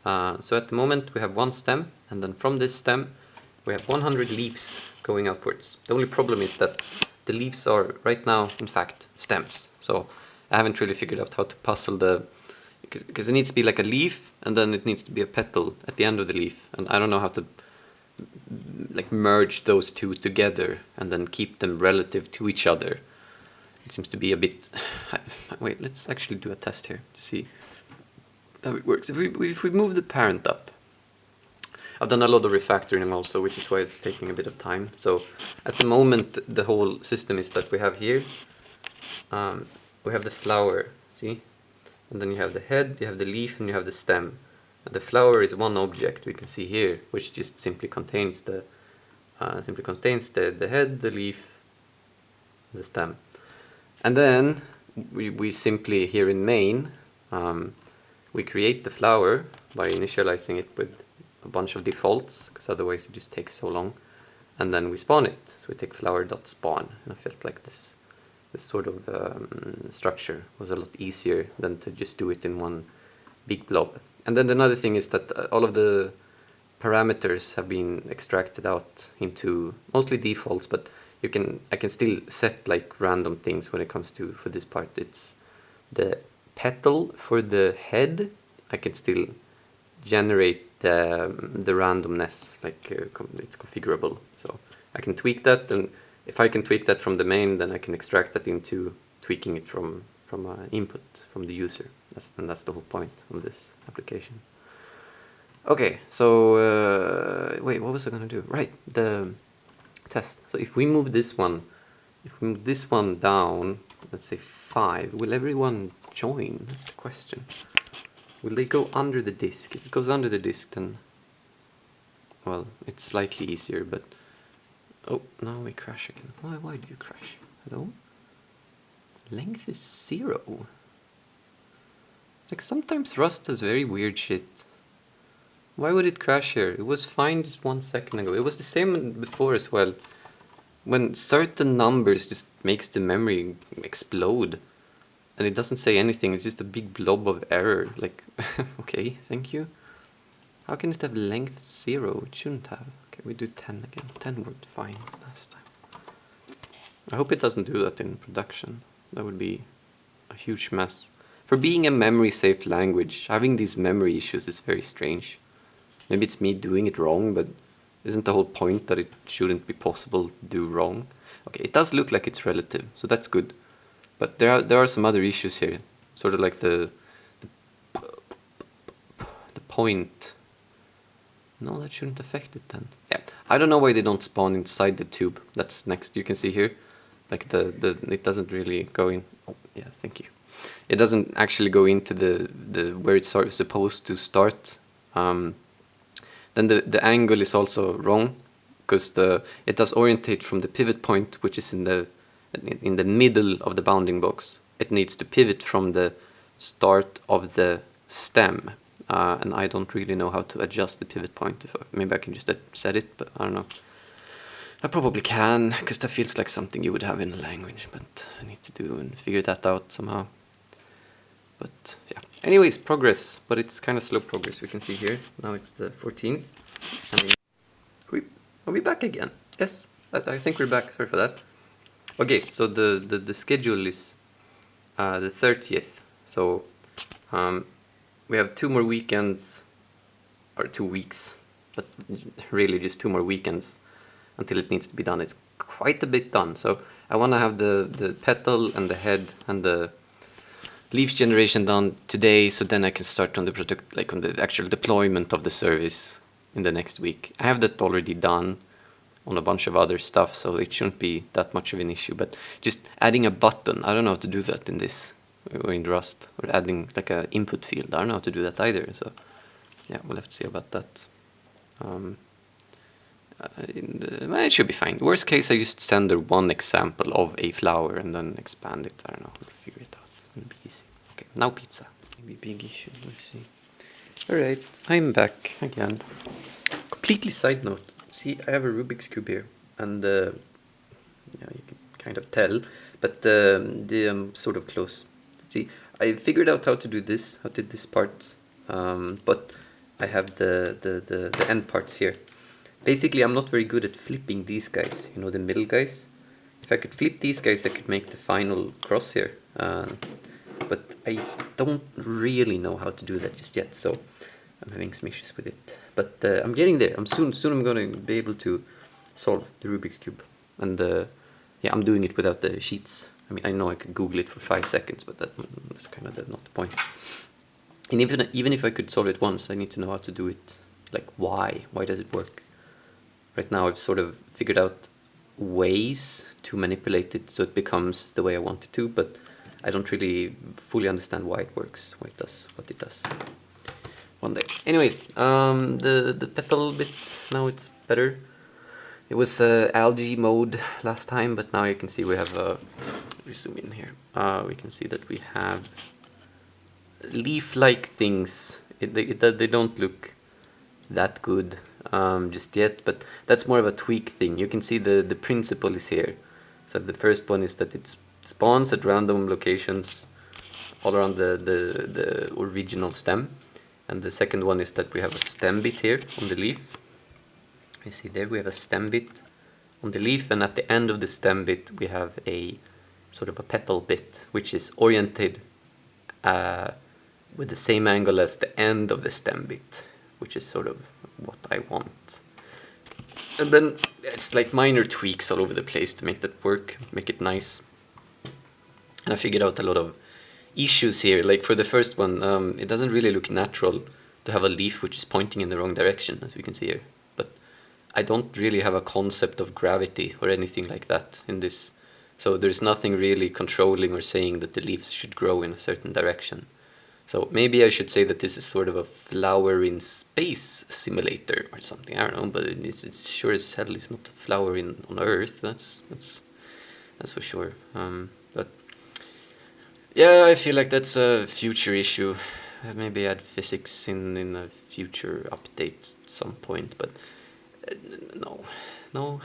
So at the moment we have one stem, and then from this stem we have 100 leaves going upwards. The only problem is that the leaves are right now, in fact, stems. So I haven't really figured out how to puzzle because it needs to be like a leaf, and then it needs to be a petal at the end of the leaf, and I don't know how to like merge those two together and then keep them relative to each other. it seems to be a bit... Wait, let's actually do a test here to see how it works. If we move the parent up, I've done a lot of refactoring also, which is why it's taking a bit of time. So at the moment, the whole system is that we have here, we have the flower, see? And then you have the head, you have the leaf, and you have the stem. And the flower is one object we can see here, which just simply contains the head, the leaf, the stem. And then we simply, here in main, we create the flower by initializing it with a bunch of defaults, because otherwise it just takes so long. And then we spawn it. So we take flower.spawn. And I felt like this sort of structure was a lot easier than to just do it in one big blob. And then another thing is that all of the parameters have been extracted out into mostly defaults, but I can still set like random things when it comes to, for this part, it's the petal for the head. I can still generate the randomness, like it's configurable. So I can tweak that, and if I can tweak that from the main, then I can extract that into tweaking it from input from the user. That's the whole point of this application. Okay, so wait, what was I gonna do? Right, the test. So if we move this one down, let's say 5, will everyone join? That's the question. Will they go under the disk? If it goes under the disk, then, well, it's slightly easier, but... Oh, now we crash again. Why do you crash? Hello? Length is 0. Like, sometimes Rust does very weird shit. Why would it crash here? It was fine just 1 second ago. It was the same before as well. When certain numbers just makes the memory explode. And it doesn't say anything, it's just a big blob of error. Like, okay, thank you. How can it have length 0? It shouldn't have. Okay, we do 10 again. 10 worked fine last time. I hope it doesn't do that in production. That would be a huge mess. For being a memory-safe language, having these memory issues is very strange. Maybe it's me doing it wrong, but isn't the whole point that it shouldn't be possible to do wrong? Okay, it does look like it's relative, so that's good. But there are some other issues here, sort of like the point. No, that shouldn't affect it then. Yeah, I don't know why they don't spawn inside the tube. That's next. You can see here, like it doesn't really go in. Oh, yeah, thank you. It doesn't actually go into the where it's supposed to start. Then the angle is also wrong, because it does orientate from the pivot point, which is in the middle of the bounding box. It needs to pivot from the start of the stem, and I don't really know how to adjust the pivot point. Maybe I can just set it, but I don't know. I probably can, because that feels like something you would have in a language, but I need to do and figure that out somehow. But yeah, anyways, progress, but it's kind of slow progress. We can see here now it's the 14th, and are we back again? Yes, I think we're back. Sorry for that. Okay, so the schedule is the 30th. So we have 2 more weekends, or 2 weeks, but really just 2 more weekends until it needs to be done. It's quite a bit done. So I want to have the petal and the head and the leaf generation done today, so then I can start on the product, like on the actual deployment of the service in the next week. I have that already done on a bunch of other stuff, so it shouldn't be that much of an issue. But just adding a button, I don't know how to do that in this, or in Rust, or adding like an input field, I don't know how to do that either. So yeah, we'll have to see about that. It should be fine. Worst case, I just send her one example of a flower and then expand it. I don't know, we'll figure it out. It'll be easy. Okay, now pizza. Maybe big issue, we'll see. Alright, I'm back again. Completely side note. See, I have a Rubik's Cube here, and yeah, you can kind of tell, but I'm sort of close. See, I figured out how to do this, how to do this part, but I have the end parts here. Basically, I'm not very good at flipping these guys, you know, the middle guys. If I could flip these guys, I could make the final cross here. But I don't really know how to do that just yet, so I'm having some issues with it. But I'm getting there. Soon I'm going to be able to solve the Rubik's Cube. And yeah, I'm doing it without the sheets. I mean, I know I could Google it for 5 seconds, but that's kind of not the point. And even if I could solve it once, I need to know how to do it. Like, why? Why does it work? Right now, I've sort of figured out ways to manipulate it so it becomes the way I want it to, but I don't really fully understand why it works, why it does what it does. One day. Anyways, the petal bit, now it's better. It was algae mode last time, but now you can see we have, we zoom in here, we can see that we have leaf-like things. They don't look that good just yet, but that's more of a tweak thing. You can see the principle is here. So the first one is that it spawns at random locations all around the original stem. And the second one is that we have a stem bit here on the leaf. You see there we have a stem bit on the leaf, and at the end of the stem bit we have a sort of a petal bit which is oriented with the same angle as the end of the stem bit, which is sort of what I want. And then it's like minor tweaks all over the place to make that work, make it nice. And I figured out a lot of issues here. Like for the first one, it doesn't really look natural to have a leaf which is pointing in the wrong direction, as we can see here. But I don't really have a concept of gravity or anything like that in this. So there's nothing really controlling or saying that the leaves should grow in a certain direction. So maybe I should say that this is sort of a flower in space simulator or something. I don't know, but it's sure as hell it's not a flower on Earth. That's for sure. But yeah, I feel like that's a future issue. Maybe add physics in a future update at some point. But no, I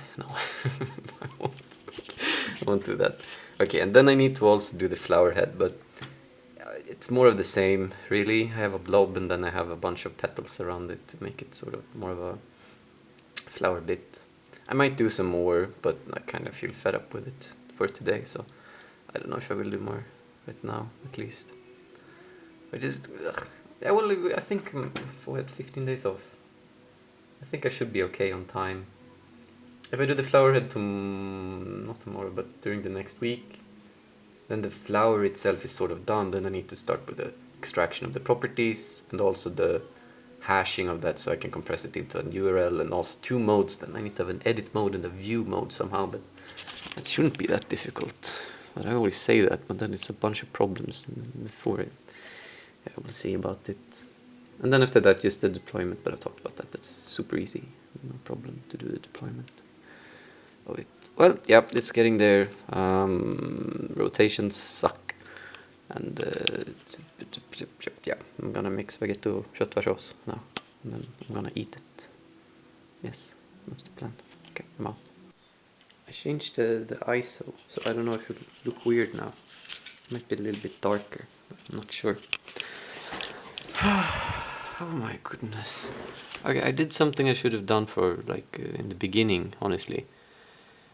won't do that. Okay, and then I need to also do the flower head, but it's more of the same, really. I have a blob and then I have a bunch of petals around it to make it sort of more of a flower bit. I might do some more, but I kind of feel fed up with it for today, so I don't know if I will do more right now, at least. I just, yeah, well, I think if I had 15 days off, I think I should be okay on time. If I do the flower head not tomorrow, but during the next week, then the flower itself is sort of done. Then I need to start with the extraction of the properties and also the hashing of that so I can compress it into a URL, and also 2 modes. Then I need to have an edit mode and a view mode somehow, but that shouldn't be that difficult. But I always say that, but then it's a bunch of problems before it. Yeah, we'll see about it. And then after that, just the deployment, but I talked about that. That's super easy. No problem to do the deployment of it. Well, yeah, it's getting there. Rotations suck. And yeah, I'm gonna make spaghetti köttfärssås now. And then I'm gonna eat it. Yes, that's the plan. Okay, I'm out. I changed the ISO, so I don't know if it will look weird now. It might be a little bit darker, but I'm not sure. Oh my goodness. Okay, I did something I should have done for in the beginning, honestly.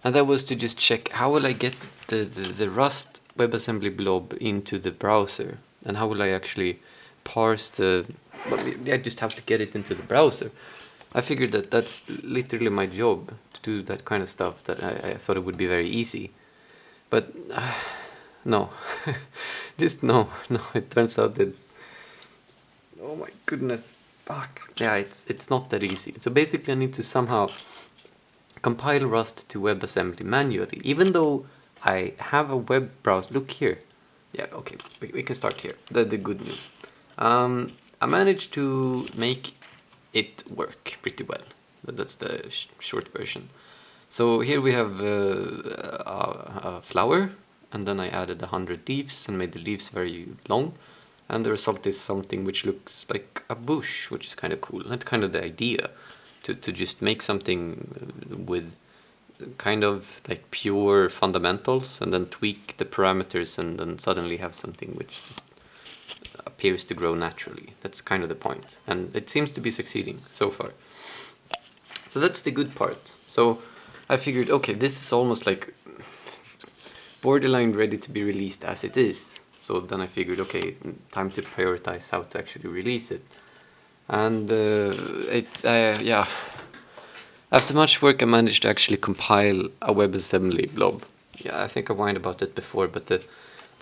And that was to just check how will I get the Rust WebAssembly blob into the browser, and how will I actually parse the... Well, I just have to get it into the browser. I figured that that's literally my job, to do that kind of stuff, that I thought it would be very easy. But no. Just no, it turns out it's... Oh my goodness, fuck. Yeah, it's not that easy. So basically I need to somehow compile Rust to WebAssembly manually, even though I have a web browser. Look here. Yeah, okay, we can start here. The good news. I managed to make it work pretty well. That's the short version. So here we have a flower, and then I added 100 leaves and made the leaves very long. And the result is something which looks like a bush, which is kind of cool. And that's kind of the idea, to just make something with kind of like pure fundamentals and then tweak the parameters and then suddenly have something which just appears to grow naturally. That's kind of the point. And it seems to be succeeding so far. So that's the good part. So I figured, okay, this is almost like borderline ready to be released as it is. So then I figured, okay, time to prioritize how to actually release it. And yeah, after much work I managed to actually compile a WebAssembly blob yeah, I think I whined about it before, but the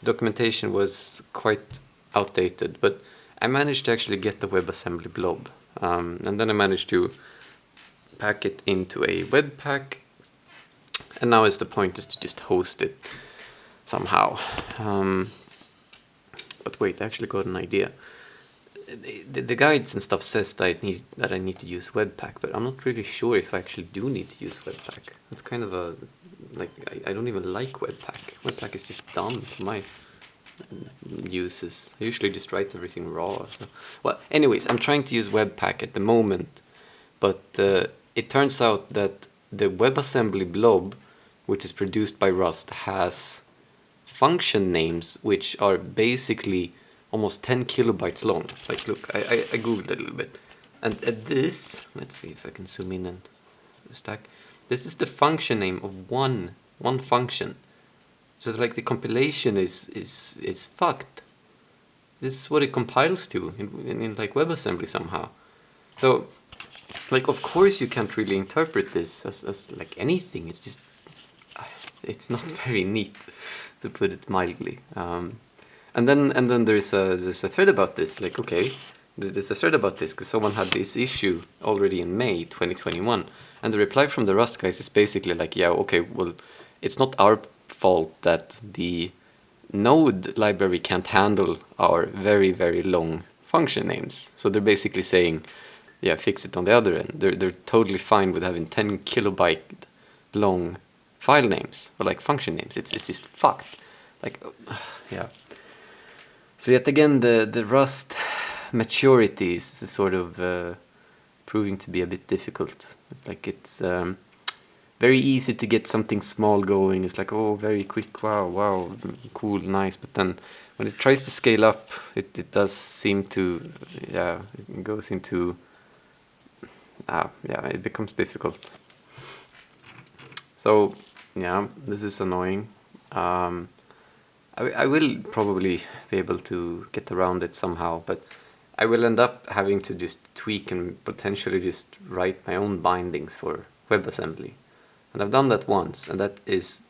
documentation was quite outdated. But I managed to actually get the WebAssembly blob, and then I managed to pack it into a Webpack, and now is the point is to just host it somehow. But wait, I actually got an idea. The guides and stuff says that I need to use Webpack, but I'm not really sure if I actually do need to use Webpack. It's kind of a like I don't even like Webpack. Webpack is just dumb for my uses. I usually just write everything raw. So. Well, anyways, I'm trying to use Webpack at the moment, but it turns out that the WebAssembly blob, which is produced by Rust, has function names which are basically almost 10 kilobytes long. Like, look, I googled a little bit, and this, let's see if I can zoom in and stack. This is the function name of one function. So like the compilation is fucked. This is what it compiles to in like WebAssembly somehow. So, like, of course you can't really interpret this as like anything. It's just, it's not very neat, to put it mildly. And then there's a thread about this. Like, okay, there's a thread about this because someone had this issue already in May 2021, and the reply from the Rust guys is basically like, yeah, okay, well, it's not our fault that the Node library can't handle our very, very long function names. So they're basically saying, yeah, fix it on the other end. They're totally fine with having 10 kilobyte long file names or like function names. It's just fucked. Like, yeah. So yet again, the Rust maturity is sort of proving to be a bit difficult. It's like it's very easy to get something small going. It's like, oh, very quick, wow, cool, nice. But then when it tries to scale up, it does seem to, yeah, it goes into, yeah, it becomes difficult. So, yeah, this is annoying. I will probably be able to get around it somehow, but I will end up having to just tweak and potentially just write my own bindings for WebAssembly. And I've done that once, and that is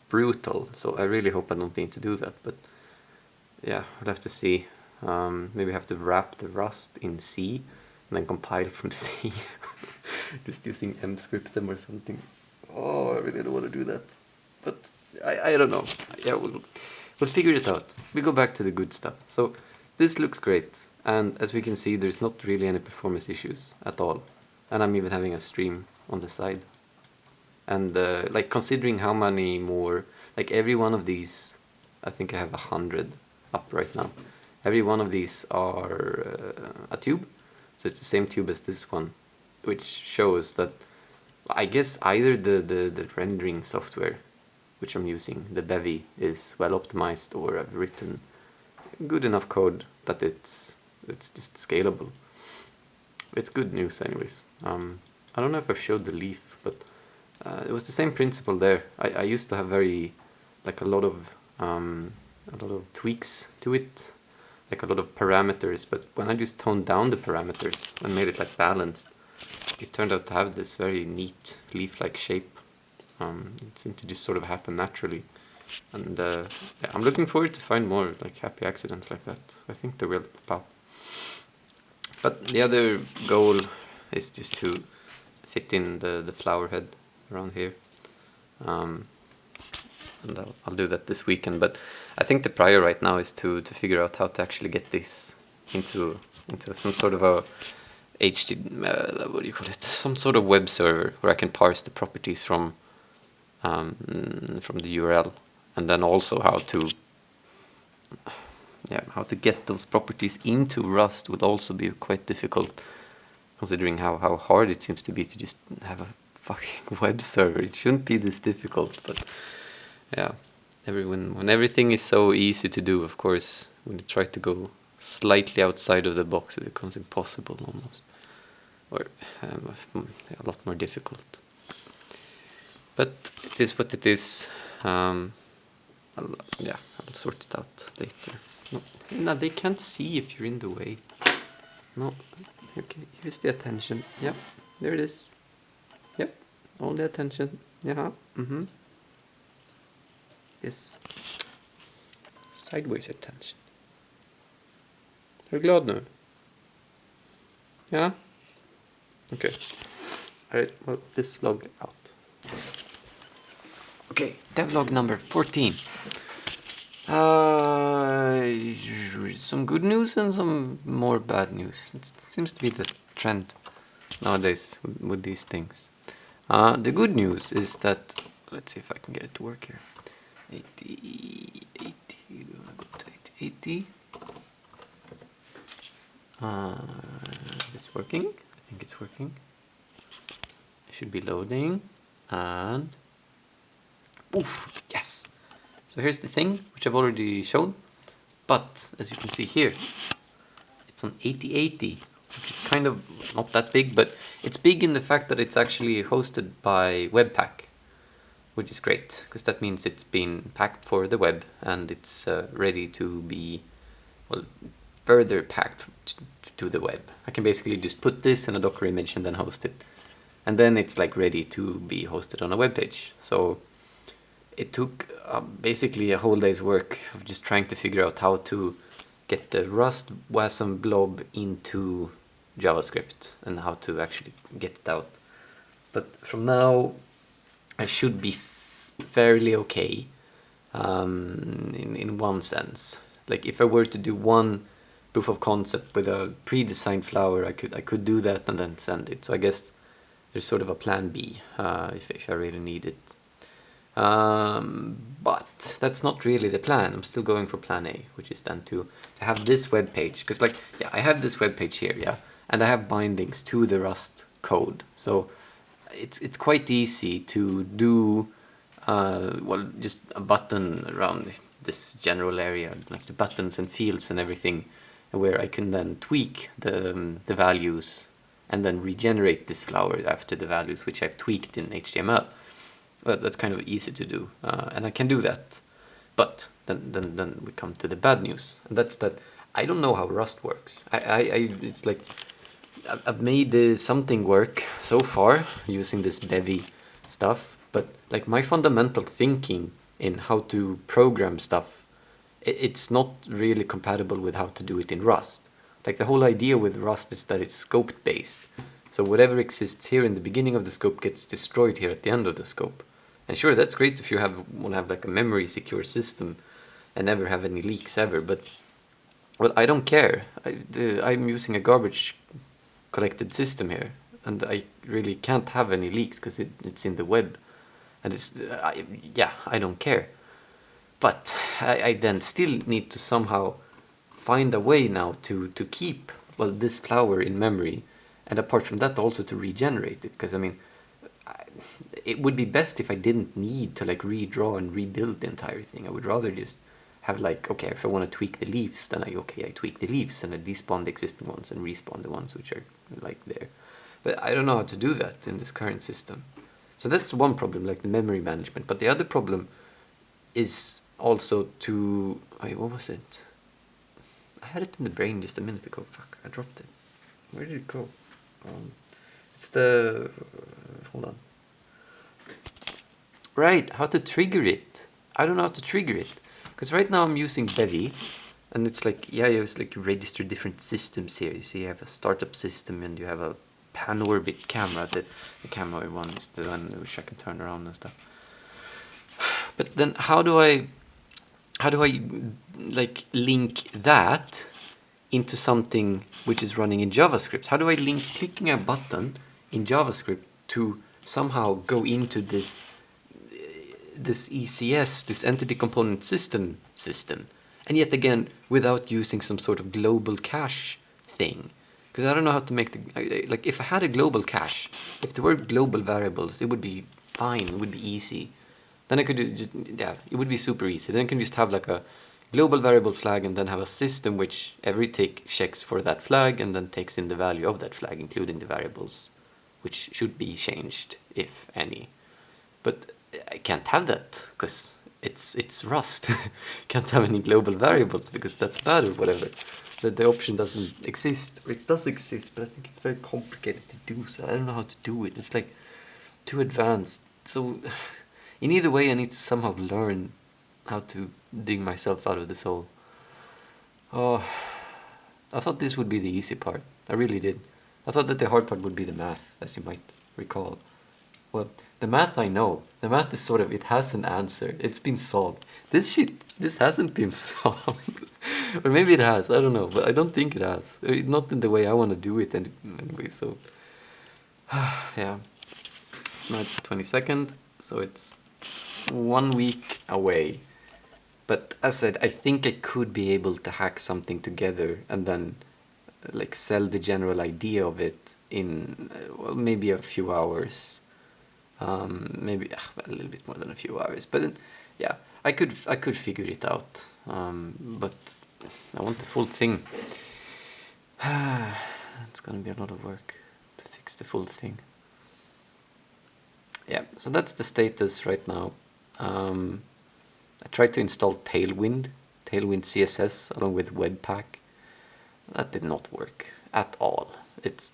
brutal, so I really hope I don't need to do that, but yeah, we'll have to see. Maybe I have to wrap the Rust in C, and then compile from C. Just using mscriptem or something. Oh, I really don't want to do that. But I don't know. Yeah, we'll figure it out. We go back to the good stuff. So this looks great, and as we can see, there's not really any performance issues at all. And I'm even having a stream on the side. And like considering how many more, like every one of these, I think I have 100 up right now. Every one of these are a tube, so it's the same tube as this one, which shows that I guess either the rendering software which I'm using, the Bevy, is well optimized, or I've written good enough code that it's just scalable. It's good news anyways. I don't know if I've showed the leaf, but it was the same principle there. I used to have like a lot of tweaks to it, like a lot of parameters, but when I just toned down the parameters and made it like balanced, it turned out to have this very neat leaf-like shape. It seemed to just sort of happen naturally, and yeah, I'm looking forward to find more like happy accidents like that. I think there will pop up. But the other goal is just to fit in the flower head around here, and I'll do that this weekend. But I think the prior right now is to figure out how to actually get this into some sort of a what do you call it? Some sort of web server where I can parse the properties from the URL, and then also how to get those properties into Rust would also be quite difficult, considering how hard it seems to be to just have a fucking web server. It shouldn't be this difficult, but yeah, when everything is so easy to do, of course, when you try to go slightly outside of the box, it becomes impossible almost, or a lot more difficult. But it is what it is. I'll sort it out later. No, they can't see if you're in the way. No, okay, here's the attention. Yep, there it is. Yep, all the attention. Yeah, this sideways attention. Är du glad nu? Ja? Okay. Alright, well, this vlog out. Okay, devlog number 14. Some good news and some more bad news. It seems to be the trend nowadays with these things. The good news is that, let's see if I can get it to work here. 80, we're gonna go to 80. It's working. I think it's working. It should be loading, and oof, yes. So here's the thing, which I've already shown, but as you can see here, it's on 8080, which is kind of not that big, but it's big in the fact that it's actually hosted by Webpack, which is great, because that means it's been packed for the web, and it's ready to be, well, further packed to the web. I can basically just put this in a Docker image and then host it. And then it's like ready to be hosted on a web page. So it took basically a whole day's work of just trying to figure out how to get the Rust WASM blob into JavaScript and how to actually get it out. But from now, I should be fairly okay in one sense. Like if I were to do one proof of concept with a pre-designed flower, I could do that and then send it. So I guess there's sort of a plan B if I really need it. But that's not really the plan. I'm still going for plan A, which is then to have this web page. Because like, yeah, I have this web page here, yeah, and I have bindings to the Rust code. So it's quite easy to do, well, just a button around this general area, like the buttons and fields and everything, where I can then tweak the values and then regenerate this flower after the values which I've tweaked in HTML. Well, that's kind of easy to do, and I can do that. But then we come to the bad news, and that's that I don't know how Rust works. It's like I've made something work so far using this Bevy stuff, but like my fundamental thinking in how to program stuff, it's not really compatible with how to do it in Rust. Like the whole idea with Rust is that it's scoped based. So whatever exists here in the beginning of the scope gets destroyed here at the end of the scope. And sure, that's great if you want to have like a memory secure system and never have any leaks ever, but well, I don't care. I'm using a garbage collected system here, and I really can't have any leaks because it's in the web, and I don't care. But I then still need to somehow find a way now to keep, well, this flower in memory, and apart from that also to regenerate it, because I mean it would be best if I didn't need to like redraw and rebuild the entire thing. I would rather just have like, okay, if I want to tweak the leaves, then I tweak the leaves and I despawn the existing ones and respawn the ones which are like there. But I don't know how to do that in this current system. So that's one problem, like the memory management. But the other problem is also to, what was it? I had it in the brain just a minute ago. Fuck, I dropped it. Where did it go? It's the, hold on. Right, how to trigger it. I don't know how to trigger it. Because right now I'm using Bevy, and it's like, yeah, you like register different systems here. You see you have a startup system and you have a pan-orbit camera. The camera one is the one which I can turn around and stuff. But then how do I like link that into something which is running in JavaScript? How do I link clicking a button in JavaScript to somehow go into this ECS, this entity component system, and yet again without using some sort of global cache thing? Because I don't know how to make the, like if I had a global cache, if there were global variables, it would be fine, it would be easy. Then I could do just, yeah, it would be super easy. Then I can just have like a global variable flag and then have a system which every tick checks for that flag and then takes in the value of that flag, including the variables which should be changed, if any. But I can't have that because it's Rust. Can't have any global variables because that's bad or whatever. The option doesn't exist, or it does exist, but I think it's very complicated to do, so I don't know how to do it. It's like too advanced. So in either way, I need to somehow learn how to dig myself out of this hole. Oh, I thought this would be the easy part. I really did. I thought that the hard part would be the math, as you might recall. Well, the math I know. The math is sort of, it has an answer. It's been solved. This hasn't been solved. Or maybe it has, I don't know. But I don't think it has. Not in the way I want to do it anyway, so... yeah. Now it's the 22nd, so it's 1 week away. But as I said, I think I could be able to hack something together and then like sell the general idea of it in well, maybe a few hours, maybe a little bit more than a few hours. But then, yeah, I could figure it out. But I want the full thing. It's gonna be a lot of work to fix the full thing. Yeah, so that's the status right now. I tried to install Tailwind CSS along with Webpack. That did not work at all. It's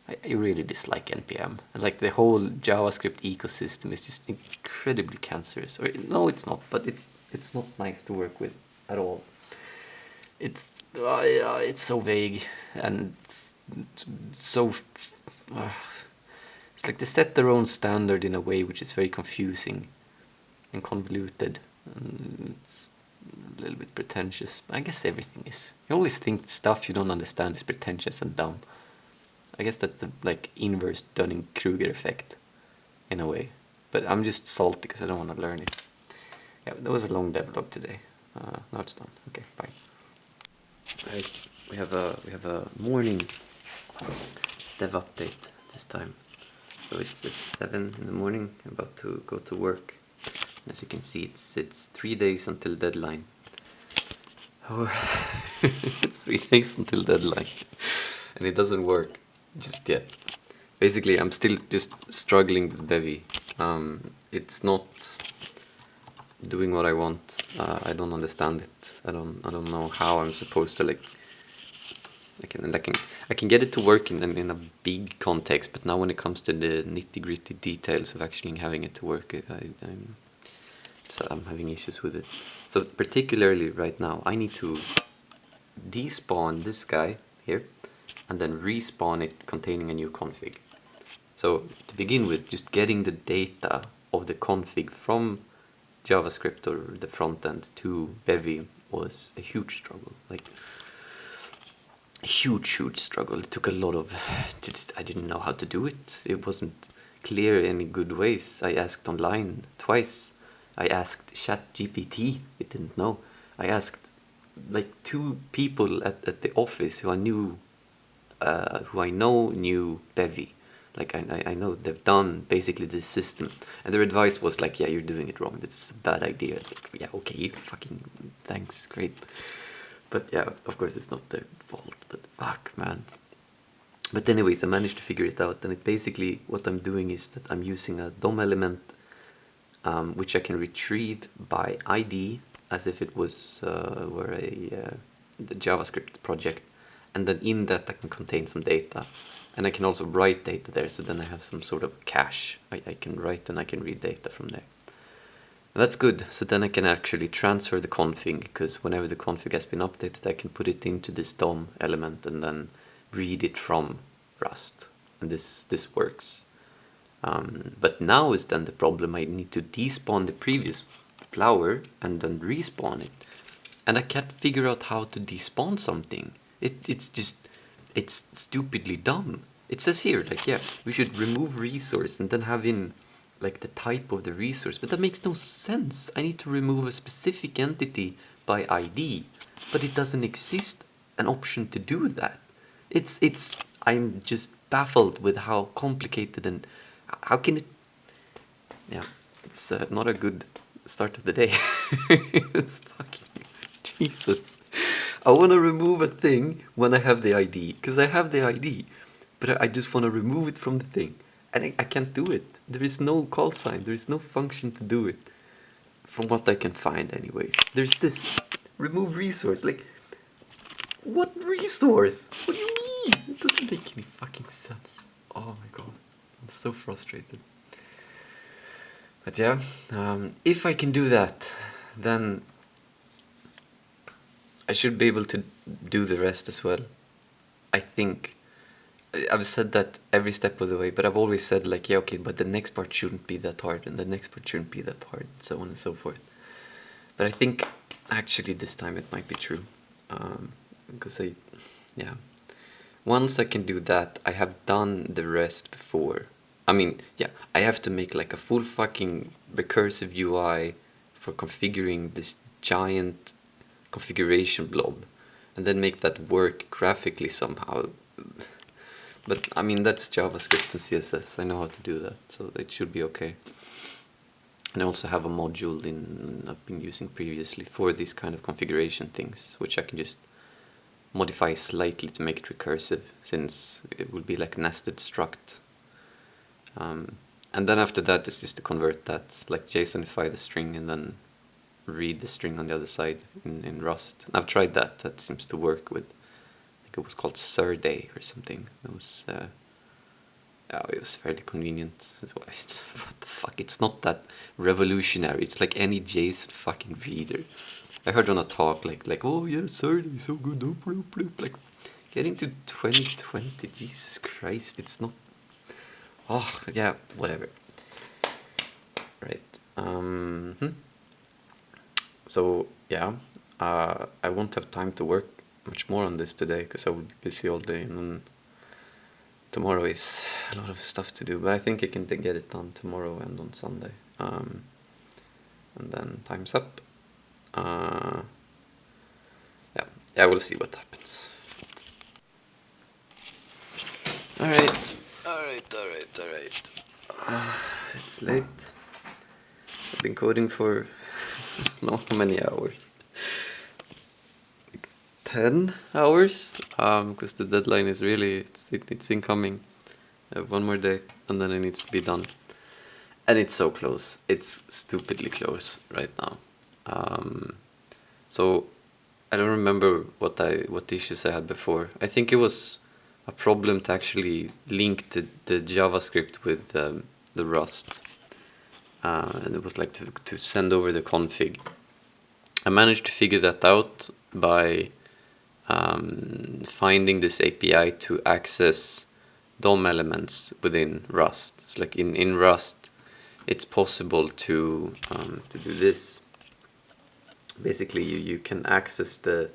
I really dislike NPM. Like the whole JavaScript ecosystem is just incredibly cancerous. Or no, it's not, but it's not nice to work with at all. It's so vague and it's so. It's like they set their own standard in a way which is very confusing and convoluted. And it's a little bit pretentious. I guess everything is. You always think stuff you don't understand is pretentious and dumb. I guess that's the like inverse Dunning-Kruger effect in a way. But I'm just salty because I don't want to learn it. Yeah, that was a long devlog today. Now it's done. Okay, bye. Right, we have a morning dev update this time. So it's at 7 in the morning. I'm about to go to work. And as you can see, it's 3 days until deadline. Oh, it's 3 days until deadline, and it doesn't work just yet. Basically, I'm still just struggling with Bevy. It's not doing what I want. I don't understand it. I don't know how I'm supposed to like. I can get it to work in a big context, but now when it comes to the nitty-gritty details of actually having it to work, I'm having issues with it. So particularly right now, I need to despawn this guy here, and then respawn it containing a new config. So to begin with, just getting the data of the config from JavaScript or the front end to Bevy was a huge struggle. Like a huge struggle. It took a lot of. I didn't know how to do it. It wasn't clear any good ways. I asked online twice. I asked ChatGPT. It didn't know. I asked like 2 people at the office who I knew, who I know knew Bevy. Like I know they've done basically this system, and their advice was like, yeah, you're doing it wrong. That's a bad idea. It's like, yeah, okay, fucking thanks, great. But yeah, of course it's not their fault. But fuck, man. But anyways, I managed to figure it out, and it basically what I'm doing is that I'm using a DOM element, which I can retrieve by ID as if it was the JavaScript project, and then in that I can contain some data. And I can also write data there, so then I have some sort of cache. I can write and I can read data from there. And that's good, so then I can actually transfer the config, because whenever the config has been updated, I can put it into this DOM element and then read it from Rust. And this works. But now is then the problem, I need to despawn the previous flower and then respawn it. And I can't figure out how to despawn something. It's stupidly dumb. It says here, like, yeah, we should remove resource and then have in, like, the type of the resource. But that makes no sense. I need to remove a specific entity by ID. But it doesn't exist an option to do that. I'm just baffled with how complicated and how can it... Yeah, it's not a good start of the day. It's fucking... Jesus. I want to remove a thing when I have the ID, because I have the ID, but I just want to remove it from the thing, and I can't do it. There is no call sign, there is no function to do it, from what I can find anyways. There's this remove resource, like, what resource? What do you mean? It doesn't make any fucking sense. Oh my god, I'm so frustrated. But yeah, if I can do that, then I should be able to do the rest as well. I think. I've said that every step of the way, but I've always said like, yeah, okay, but the next part shouldn't be that hard, and the next part shouldn't be that hard, so on and so forth. But I think actually this time it might be true, because yeah, once I can do that, I have done the rest before. I mean, yeah, I have to make like a full fucking recursive UI for configuring this giant configuration blob, and then make that work graphically somehow. But I mean, that's JavaScript and CSS. I know how to do that, so it should be okay. And I also have a module I've been using previously for these kind of configuration things, which I can just modify slightly to make it recursive, since it would be like nested struct. And then after that is just to convert that, like JSONify the string and then read the string on the other side in Rust. And I've tried that. That seems to work with, I think it was called Surday or something. It was fairly convenient as well. What the fuck? It's not that revolutionary. It's like any JSON fucking reader. I heard on a talk like oh yeah, Surday, so good. Like getting to 2020, Jesus Christ, it's not. Oh yeah, whatever. Right. So yeah, I won't have time to work much more on this today because I will be busy all day, and then tomorrow is a lot of stuff to do. But I think I can get it done tomorrow and on Sunday. And then time's up. Yeah, we'll see what happens. All right. It's late. I've been coding for not many hours. 10 hours, because the deadline is really, it's incoming. I have one more day and then it needs to be done. And it's so close. It's stupidly close right now. So I don't remember what issues I had before. I think it was a problem to actually link the JavaScript with the Rust. And it was like to send over the config. I managed to figure that out by finding this API to access DOM elements within Rust. It's like in Rust, it's possible to do this. Basically, you can access the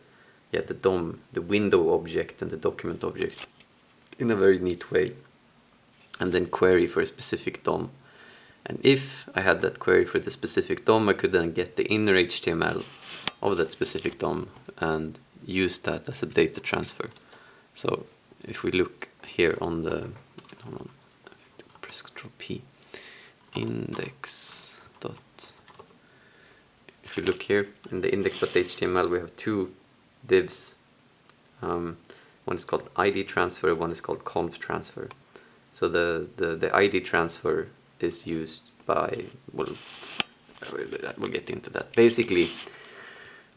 DOM, the window object and the document object in a very neat way, and then query for a specific DOM. And if I had that query for the specific DOM, I could then get the inner HTML of that specific DOM and use that as a data transfer. So if we look here on the, hold on, press Ctrl P, index dot. If you look here in the index.html, we have two divs. One is called ID transfer, one is called conf transfer. So the ID transfer is used by, well, we'll get into that. Basically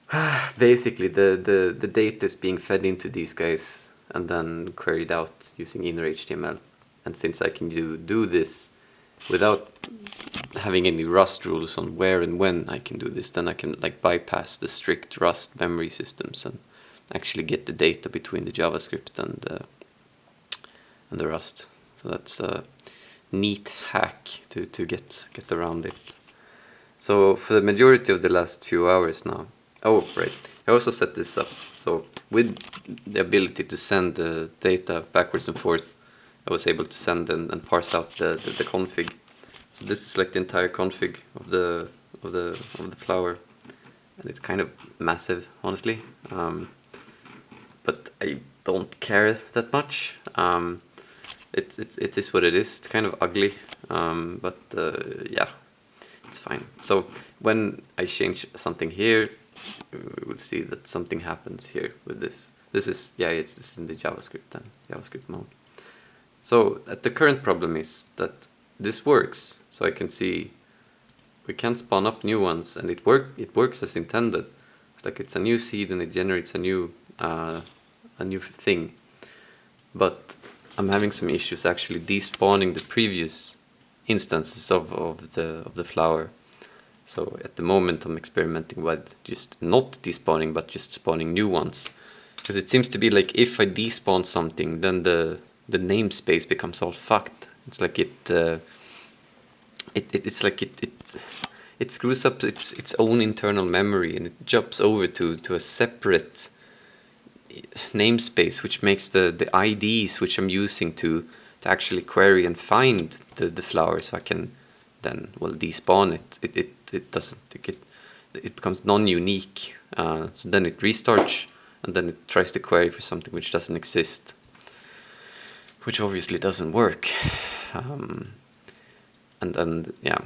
the data is being fed into these guys and then queried out using inner HTML. And since I can do this without having any Rust rules on where and when I can do this, then I can like bypass the strict Rust memory systems and actually get the data between the JavaScript and the Rust. So that's a neat hack to get around it. So for the majority of the last few hours now, oh right, I also set this up. So with the ability to send the data backwards and forth, I was able to send and parse out the config. So this is like the entire config of the flower, and it's kind of massive, honestly. But I don't care that much. It is what it is. It's kind of ugly, but yeah, it's fine. So when I change something here, we will see that something happens here with this. This is this is in the JavaScript then, JavaScript mode. So the current problem is that this works. So I can see we can spawn up new ones, and it works as intended. It's like it's a new seed and it generates a new thing. But I'm having some issues actually despawning the previous instances of the flower. So at the moment I'm experimenting with just not despawning, but just spawning new ones. Because it seems to be like if I despawn something, then the namespace becomes all fucked. It's like it screws up its own internal memory, and it jumps over to a separate namespace, which makes the IDs which I'm using to actually query and find the flower, so I can then, well, despawn it. It doesn't, it becomes non-unique. So then it restarts, and then it tries to query for something which doesn't exist, which obviously doesn't work. And yeah,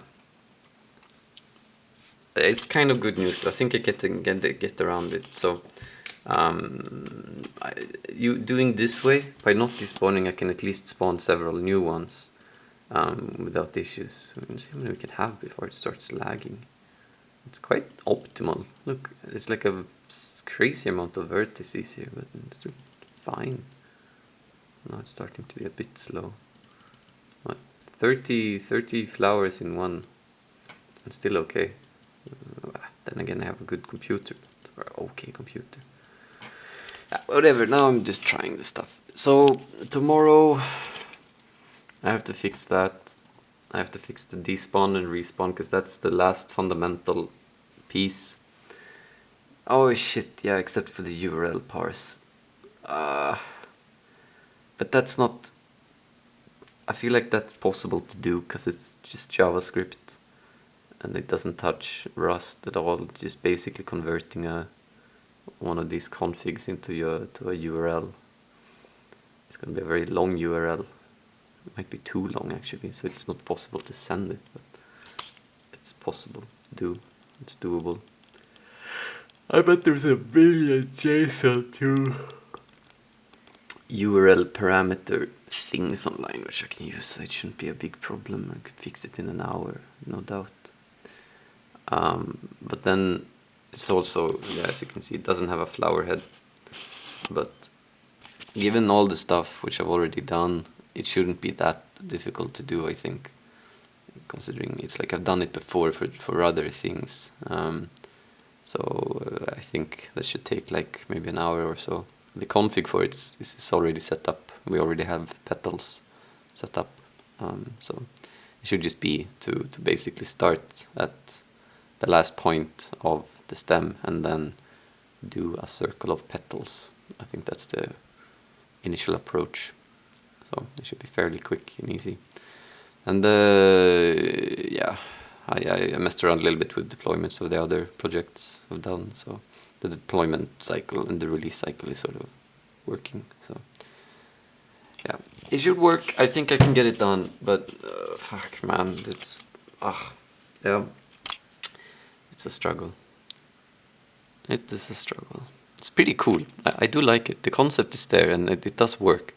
it's kind of good news. I think I get around it. So you doing this way, by not despawning, I can at least spawn several new ones without issues. We can see how many we can have before it starts lagging. It's quite optimal. Look, it's like a crazy amount of vertices here, but it's still fine. Now it's starting to be a bit slow. What? 30 flowers in one, and still okay. Then again, I have a good computer, or okay computer. Whatever, now I'm just trying the stuff. So tomorrow I have to fix that. I have to fix the despawn and respawn, because that's the last fundamental piece. Oh shit, yeah, except for the URL parse. But that's not... I feel like that's possible to do, because it's just JavaScript. And it doesn't touch Rust at all. It's just basically converting one of these configs to a URL. It's going to be a very long URL. It might be too long actually, so it's not possible to send it, but it's possible to do. It's doable. I bet there's a billion JSON to URL parameter things online which I can use, so it shouldn't be a big problem. I could fix it in an hour, no doubt. But then it's also, yeah, as you can see, it doesn't have a flower head. But given all the stuff which I've already done, it shouldn't be that difficult to do, I think. Considering it's like I've done it before for other things. So I think that should take like maybe an hour or so. The config for it is already set up. We already have petals set up. So it should just be to basically start at the last point of the stem and then do a circle of petals. I think that's the initial approach. So it should be fairly quick and easy. And yeah, I messed around a little bit with deployments of the other projects I've done. So the deployment cycle and the release cycle is sort of working. So yeah, it should work. I think I can get it done, but fuck man, it's yeah, it's a struggle. It is a struggle. It's pretty cool. I do like it. The concept is there and it does work.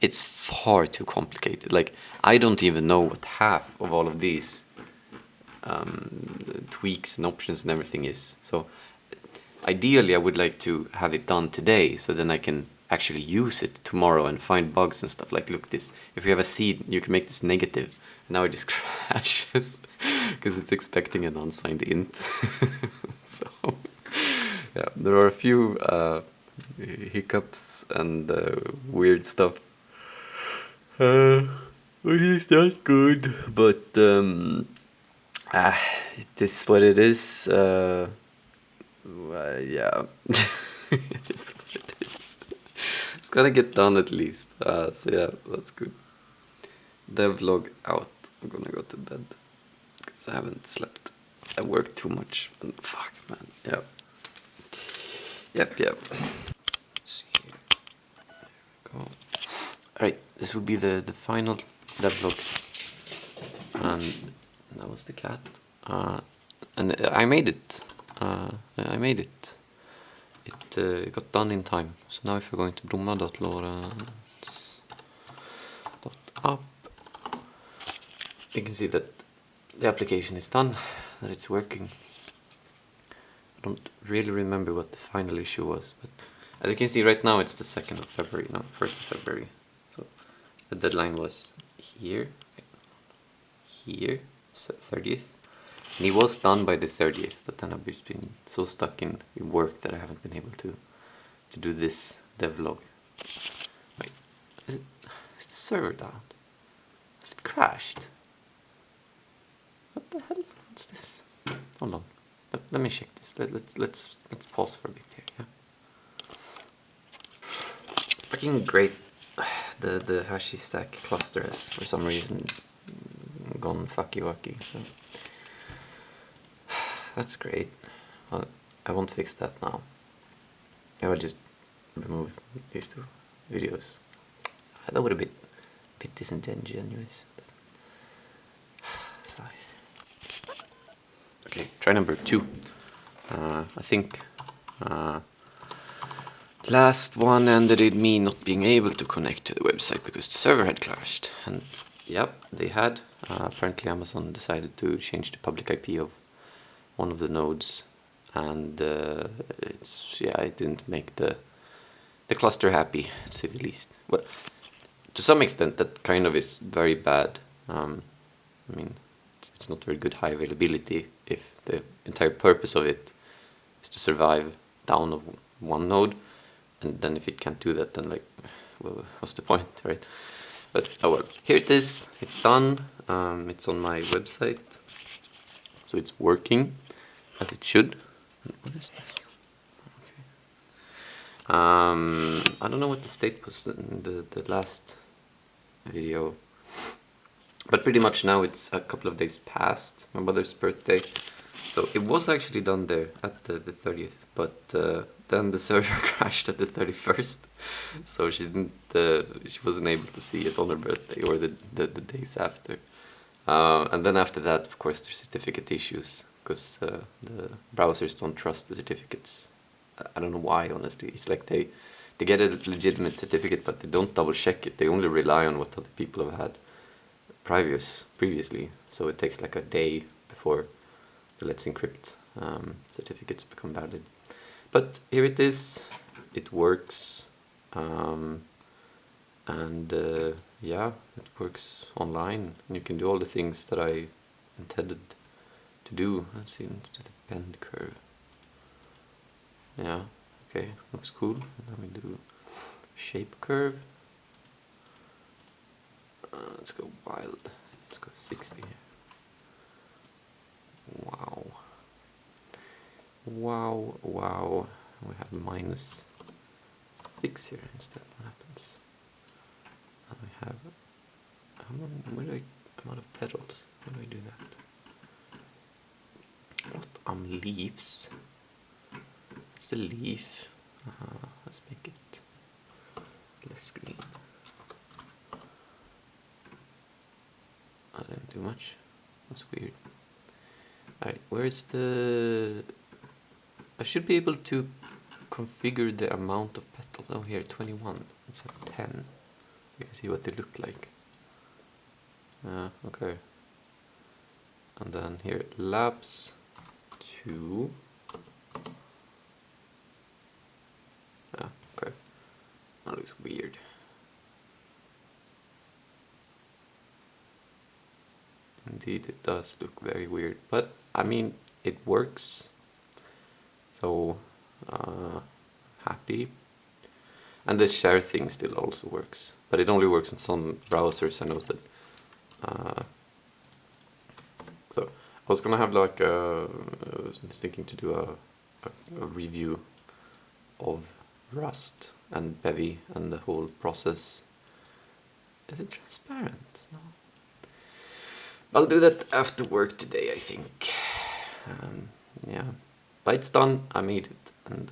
It's far too complicated. Like, I don't even know what half of all of these tweaks and options and everything is. So ideally I would like to have it done today, so then I can actually use it tomorrow and find bugs and stuff. Like, look, this, if you have a seed, you can make this negative. And now it just crashes because it's expecting an unsigned int. So yeah, there are a few hiccups and weird stuff, which is not good, but it is what it is. Yeah, it is what it is. It's gonna get done at least. So yeah, that's good. Devlog out. I'm gonna go to bed because I haven't slept. I worked too much. And fuck, man. Yeah. Yep. Go. Alright, this will be the final devlog. And that was the cat. And I made it. I made it. It got done in time. So now if we're going to bromma.lora.app, you can see that the application is done, that it's working. I don't really remember what the final issue was, but as you can see right now it's the 2nd of February, no, 1st of February. So the deadline was here, here, so 30th. And he was done by the 30th, but then I've just been so stuck in work that I haven't been able to do this devlog. Wait, is the server down? Has it crashed? What the hell? What's this? Hold on. Let me check this. Let's pause for a bit here. Yeah. Fucking great. The hashi stack cluster has for some reason gone fucky wucky. So that's great. Well, I won't fix that now. I will just remove these two videos. That would have been a bit disingenuous. Sorry. Okay, try number 2. I think last one ended in me not being able to connect to the website because the server had crashed. And yep, they had. Apparently Amazon decided to change the public IP of one of the nodes, and it didn't make the cluster happy, to say the least. Well, to some extent that kind of is very bad. I mean, it's not very good high availability if the entire purpose of it is to survive down of one node, and then if it can't do that, then like, well, what's the point, right? But oh well, here it is. It's done. It's on my website, so it's working as it should. What is this? Okay. I don't know what the state was in the last video, but pretty much now it's a couple of days past my mother's birthday, so it was actually done there at the 30th, but then the server crashed at the 31st, so she wasn't able to see it on her birthday or the days after. And then after that, of course, there's certificate issues because the browsers don't trust the certificates. I don't know why, honestly. It's like they get a legitimate certificate, but they don't double check it. They only rely on what other people have had previously. So it takes like a day before the Let's Encrypt certificates become valid. But here it is. It works. Yeah, it works online, and you can do all the things that I intended to do. Let's see, let's do the bend curve. Yeah, okay, looks cool. And then we do shape curve. Let's go wild. Let's go 60. Wow. Wow, wow. We have -6 here instead. What happens? And we have, I'm out of petals. How do I do that? What leaves? It's the leaf. Let's make it less green. I didn't do much. That's weird. Alright, where's the... I should be able to configure the amount of petals. Oh, here, 21. It's at 10. You can see what they look like. Okay. And then here, labs 2. Okay. That looks weird. Indeed, it does look very weird. But, I mean, it works. So, happy. And the share thing still also works, but it only works in some browsers. I noted. So I was gonna have like I was thinking to do a review of Rust and Bevy and the whole process. Is it transparent? No. I'll do that after work today, I think. Yeah, but it's done. I made it, and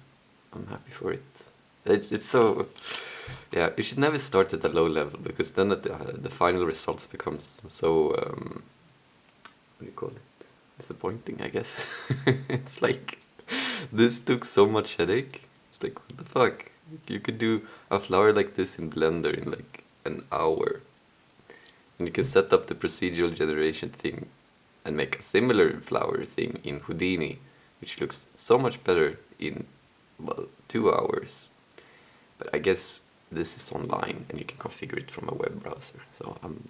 I'm happy for it. It's so, yeah, you should never start at a low level, because then the final results becomes so, what do you call it, disappointing, I guess. It's like, this took so much headache. It's like, what the fuck? You could do a flower like this in Blender in like an hour. And you can set up the procedural generation thing and make a similar flower thing in Houdini, which looks so much better in, well, 2 hours. But I guess this is online and you can configure it from a web browser. So I'm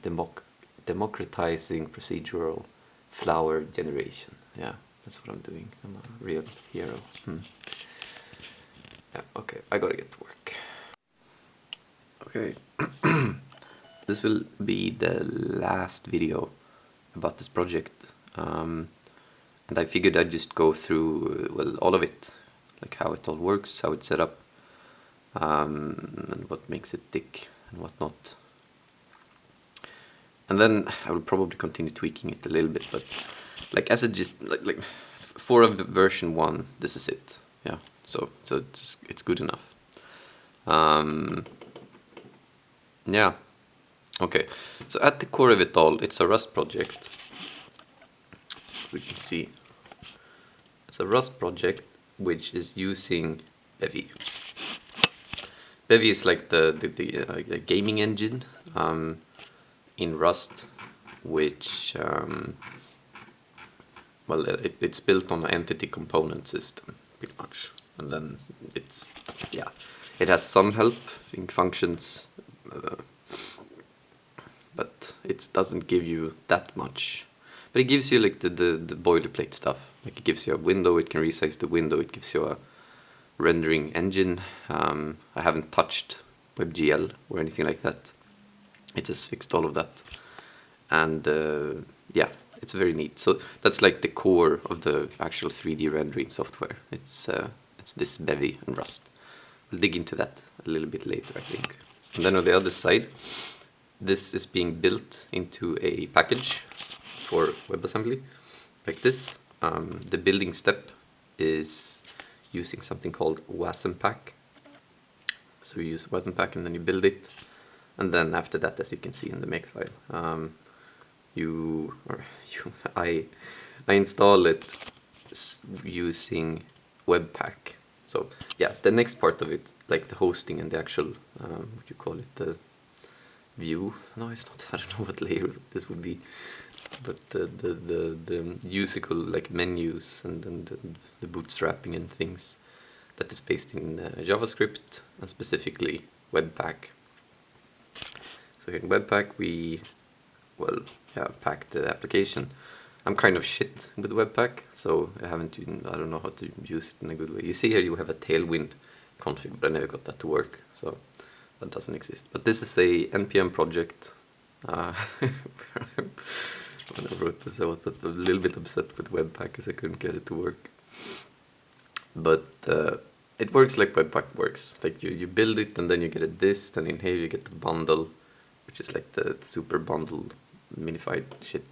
democratizing procedural flower generation. Yeah, that's what I'm doing. I'm a real hero. Yeah, okay, I gotta get to work. Okay, this will be the last video about this project. And I figured I'd just go through, well, all of it, like how it all works, how it's set up, and what makes it tick and whatnot. And then I will probably continue tweaking it a little bit, but like as a just like for a version 1, this is it. Yeah, so it's good enough. Yeah. Okay. So at the core of it all, it's a Rust project. We can see it's a Rust project which is using Bevy. Bevy is like the gaming engine in Rust, which well, it's built on an entity component system, pretty much, and then it's, yeah, it has some help in functions, but it doesn't give you that much. But it gives you like the boilerplate stuff. Like it gives you a window, it can resize the window, it gives you a rendering engine. I haven't touched WebGL or anything like that. It has fixed all of that, and yeah, it's very neat. So that's like the core of the actual 3D rendering software. It's this Bevy and Rust. We'll dig into that a little bit later, I think. And then on the other side, this is being built into a package for WebAssembly, like this. The building step is using something called wasampack. So you use wasampack and then you build it. And then after that, as you can see in the makefile, I install it using Webpack. So yeah, the next part of it, like the hosting and the actual, what you call it, the view. No, it's not. I don't know what layer this would be, but the musical like menus and then the bootstrapping and things, that is based in JavaScript and specifically Webpack. So here in Webpack we, well, yeah, pack the application. I'm kind of shit with Webpack, so I don't know how to use it in a good way. You see here you have a Tailwind config, but I never got that to work, so that doesn't exist. But this is a NPM project. When I wrote this, I was a little bit upset with Webpack because I couldn't get it to work. But it works like Webpack works. Like you build it and then you get a dist, and in here you get the bundle, which is like the super bundled minified shit.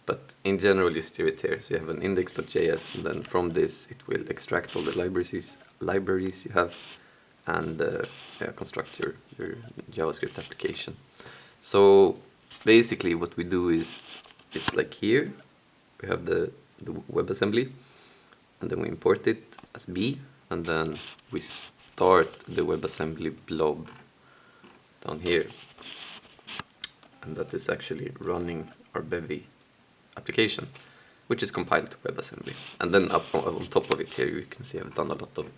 But in general you steer it here. So you have an index.js, and then from this it will extract all the libraries you have, and construct your JavaScript application. So basically what we do is, it's like here we have the WebAssembly, and then we import it as B, and then we start the WebAssembly blob down here, and that is actually running our Bevy application, which is compiled to WebAssembly. And then up on top of it here you can see I've done a lot of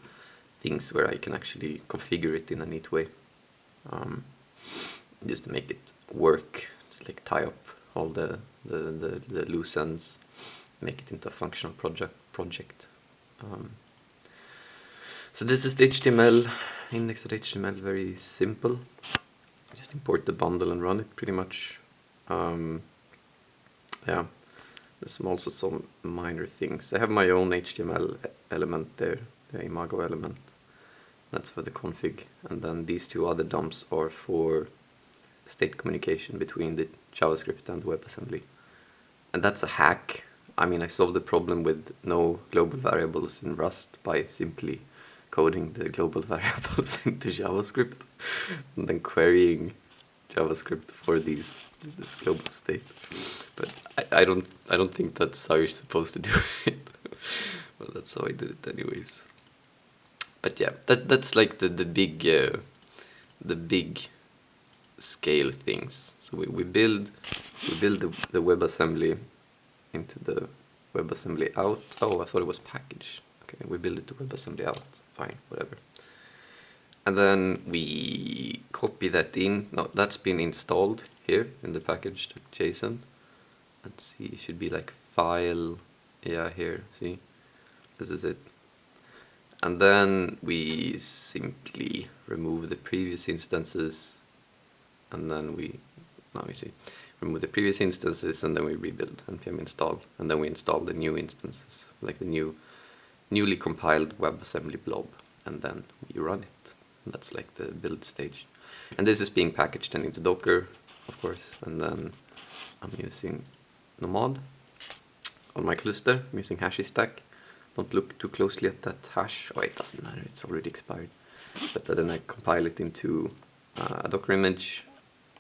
things where I can actually configure it in a neat way, just to make it work, to like tie up all the loose ends, make it into a functional project. So this is the HTML, index.html, very simple. Just import the bundle and run it pretty much. Yeah, there's also some minor things. I have my own HTML element there, the imago element. That's for the config. And then these two other dumps are for state communication between the JavaScript and WebAssembly. And that's a hack. I mean, I solved the problem with no global variables in Rust by simply coding the global variables into JavaScript and then querying JavaScript for this global state. But I don't think that's how you're supposed to do it. Well, that's how I did it anyways. But yeah, that's like the big scale things. So we build the WebAssembly into the WebAssembly out. Oh, I thought it was package. Okay, we build it to WebAssembly out. Fine, whatever. And then we copy that in. No, that's been installed here in the package.json. Let's see, it should be like file, yeah, here, see, this is it. And then we simply remove the previous instances, and then now you see, remove the previous instances, and then we rebuild npm install, and then we install the new instances, like the newly compiled WebAssembly blob, and then we run it. And that's like the build stage. And this is being packaged then into Docker, of course, and then I'm using Nomad on my cluster. I'm using HashiStack. Don't look too closely at that hash. Oh, it doesn't matter, it's already expired. But then I compile it into a Docker image,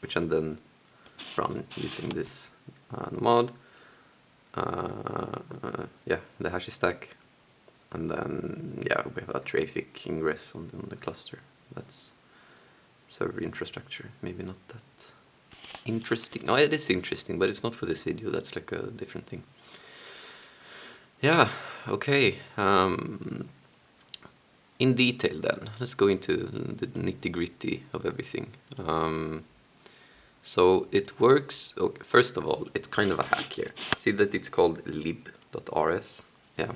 which I then run using this Nomad. Yeah, the HashiStack. And then, yeah, we have a traffic ingress on the cluster. That's server infrastructure. Maybe not that interesting. No, it is interesting, but it's not for this video. That's like a different thing. Yeah, okay. In detail then, let's go into the nitty-gritty of everything. So it works, okay, first of all, it's kind of a hack here. See that it's called lib.rs? Yeah,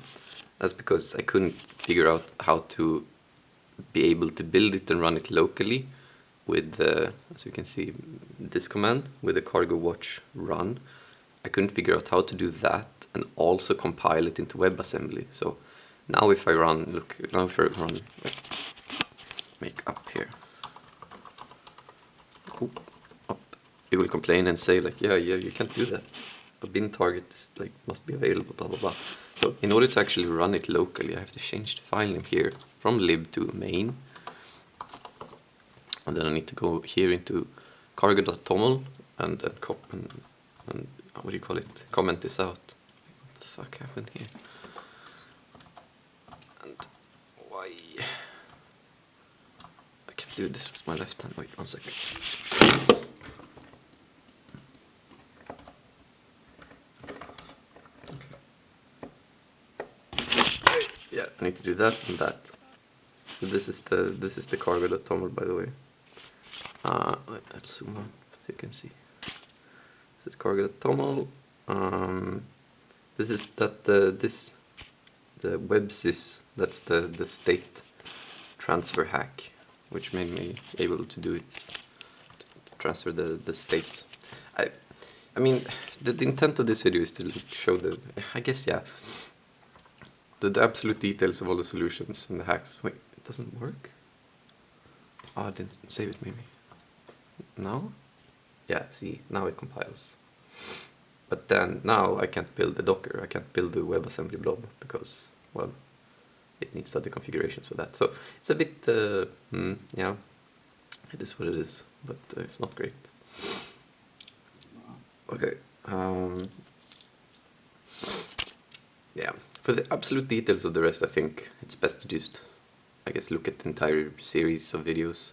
that's because I couldn't figure out how to be able to build it and run it locally with, as you can see, this command with the cargo watch run. I couldn't figure out how to do that and also compile it into WebAssembly. So now if I run, look, now if I run, make up here, up, it will complain and say like, yeah, you can't do that. A bin target is like must be available, blah blah blah. So in order to actually run it locally, I have to change the file name here from lib to main, and then I need to go here into cargo.toml and then and what do you call it? Comment this out. What the fuck happened here? And why? I can't do this with my left hand. Wait 1 second. Yeah, I need to do that and that. So this is the cargo.toml, by the way. Let's zoom out so you can see. This is cargo.toml. This is the websys. That's the state transfer hack, which made me able to do it, to transfer the state. I mean, the intent of this video is to show I guess, yeah, the absolute details of all the solutions and the hacks. Wait, it doesn't work? Oh, I didn't save it maybe. Now? Yeah, see, now it compiles. But then, now I can't build the Docker, I can't build the WebAssembly blob because, well, it needs other configurations for that. So it's a bit, yeah, it is what it is, but it's not great. Okay, yeah, for the absolute details of the rest, I think it's best to just, I guess, look at the entire series of videos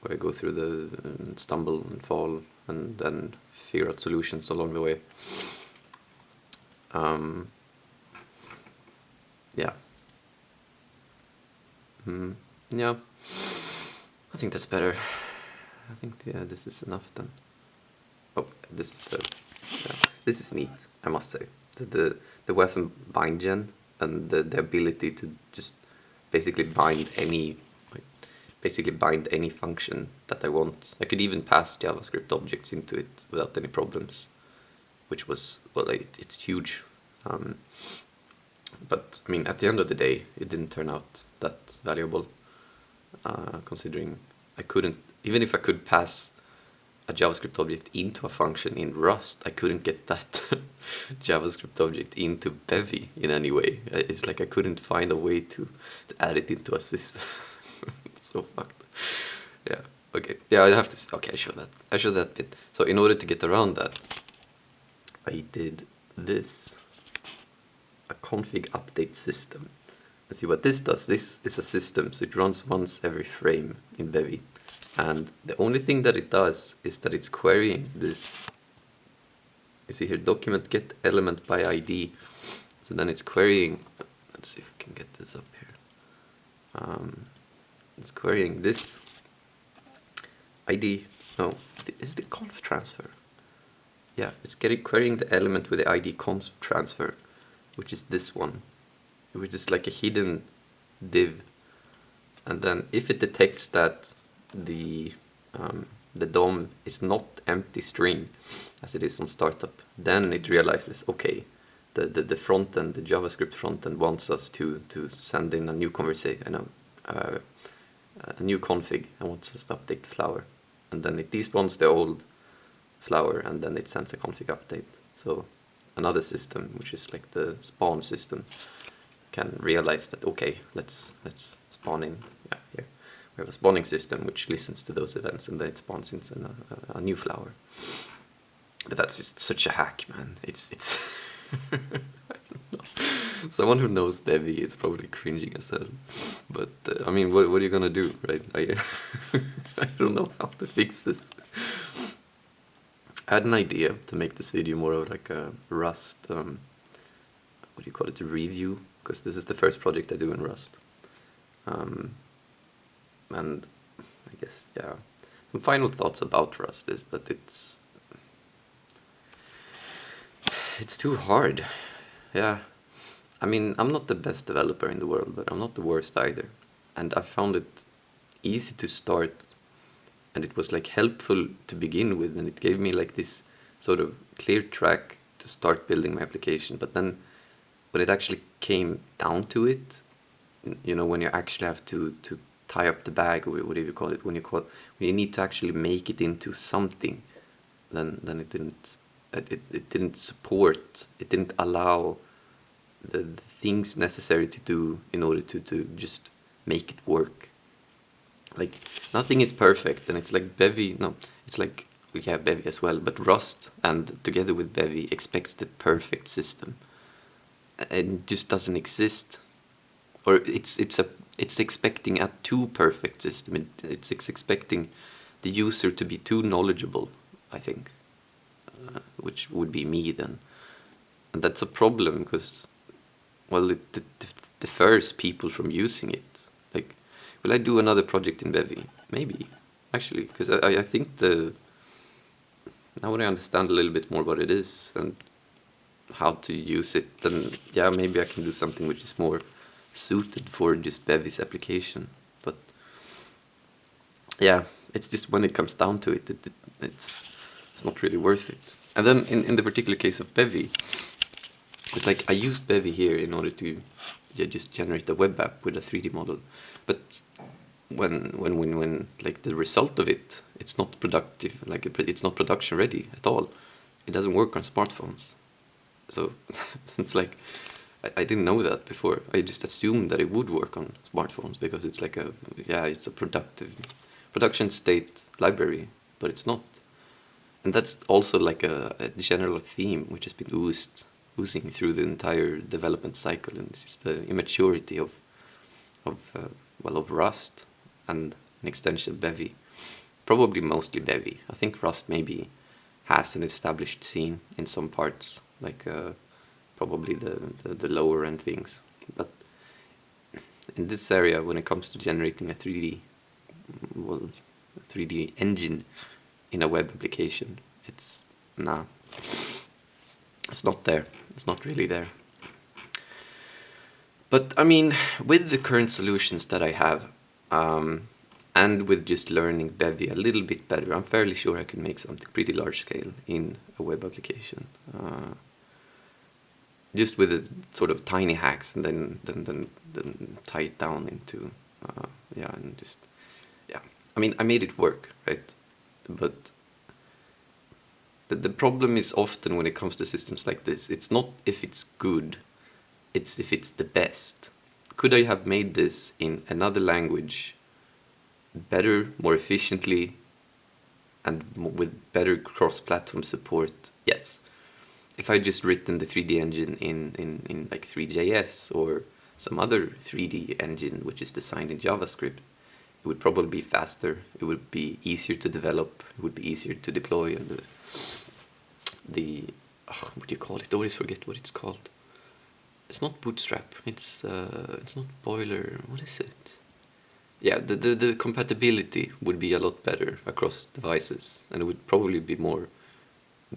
where I go through the stumble and fall and then figure out solutions along the way. Yeah. Yeah, I think that's better. I think, yeah, this is enough then. Oh, this is this is neat, I must say. The WASM bind gen and the ability to just basically bind any function that I want. I could even pass JavaScript objects into it without any problems, which was, well, it's huge. But I mean, at the end of the day, it didn't turn out that valuable, considering I couldn't, even if I could pass a JavaScript object into a function in Rust, I couldn't get that JavaScript object into Bevy in any way. It's like I couldn't find a way to add it into a system. So fucked. Yeah, okay. Yeah, I have to, okay, I show that bit. So in order to get around that, I did this, a config update system. Let's see what this does. This is a system, so it runs once every frame in Bevy. And the only thing that it does is that it's querying this, you see here, document get element by ID. So then it's querying, let's see if we can get this up here. it's querying this ID. No, is the conf transfer? Yeah, it's querying the element with the ID conf transfer, which is this one, which is like a hidden div. And then if it detects that the DOM is not empty string, as it is on startup, then it realizes, okay, the front end, the JavaScript front end wants us to send in a new conversation, a new config, and wants us to update flower. And then it despawns the old flower, and then it sends a config update. So another system, which is like the spawn system, can realize that, okay, let's spawn in, yeah, here we have a spawning system which listens to those events, and then it spawns in a new flower. But that's just such a hack, man. It's I don't know. Someone who knows Bevy is probably cringing as hell. But I mean, what are you gonna do, right? I don't know how to fix this. I had an idea to make this video more of like a Rust, what do you call it, a review, because this is the first project I do in Rust. And I guess, yeah, some final thoughts about Rust is that it's too hard. Yeah, I mean, I'm not the best developer in the world, but I'm not the worst either. And I found it easy to start, and it was like helpful to begin with, and it gave me like this sort of clear track to start building my application. But then when it actually came down to it, you know, when you actually have to tie up the bag, or whatever you call it, when you need to actually make it into something, then it didn't support, it didn't allow the things necessary to do in order to just make it work. Like, nothing is perfect, and it's like Bevy, no, it's like, we have Bevy as well, but Rust, and together with Bevy, expects the perfect system. It just doesn't exist. Or it's expecting a too perfect system. It's expecting the user to be too knowledgeable, I think, which would be me then. And that's a problem, because, well, it defers people from using it. Like, will I do another project in Bevy? Maybe, actually, because I think now when I understand a little bit more what it is and how to use it, then yeah, maybe I can do something which is more suited for just Bevy's application. But yeah, it's just when it comes down to it, it's not really worth it. And then in the particular case of Bevy, it's like I used Bevy here in order to just generate a web app with a 3D model, but when like the result of it, it's not productive, like it's not production ready at all. It doesn't work on smartphones. So it's like I didn't know that before. I just assumed that it would work on smartphones because it's like it's a production state library, but it's not. And that's also like a general theme which has been oozing through the entire development cycle, and this is the immaturity of Rust and an extension of Bevy. Probably mostly Bevy. I think Rust maybe has an established scene in some parts, like probably the lower end things. But in this area, when it comes to generating a 3D engine in a web application, it's not there. It's not really there. But I mean, with the current solutions that I have, and with just learning Bevy a little bit better, I'm fairly sure I can make something pretty large scale in a web application. Just with the sort of tiny hacks, and then tie it down into I mean, I made it work, right? But the problem is often when it comes to systems like this, it's not if it's good, it's if it's the best. Could I have made this in another language better, more efficiently, and with better cross-platform support? Yes. If I just written the 3D engine in like 3JS or some other 3D engine which is designed in JavaScript, it would probably be faster, it would be easier to develop, it would be easier to deploy, and what do you call it? I always forget what it's called. It's not Bootstrap, it's not Boiler, what is it? yeah, the compatibility would be a lot better across devices, and it would probably be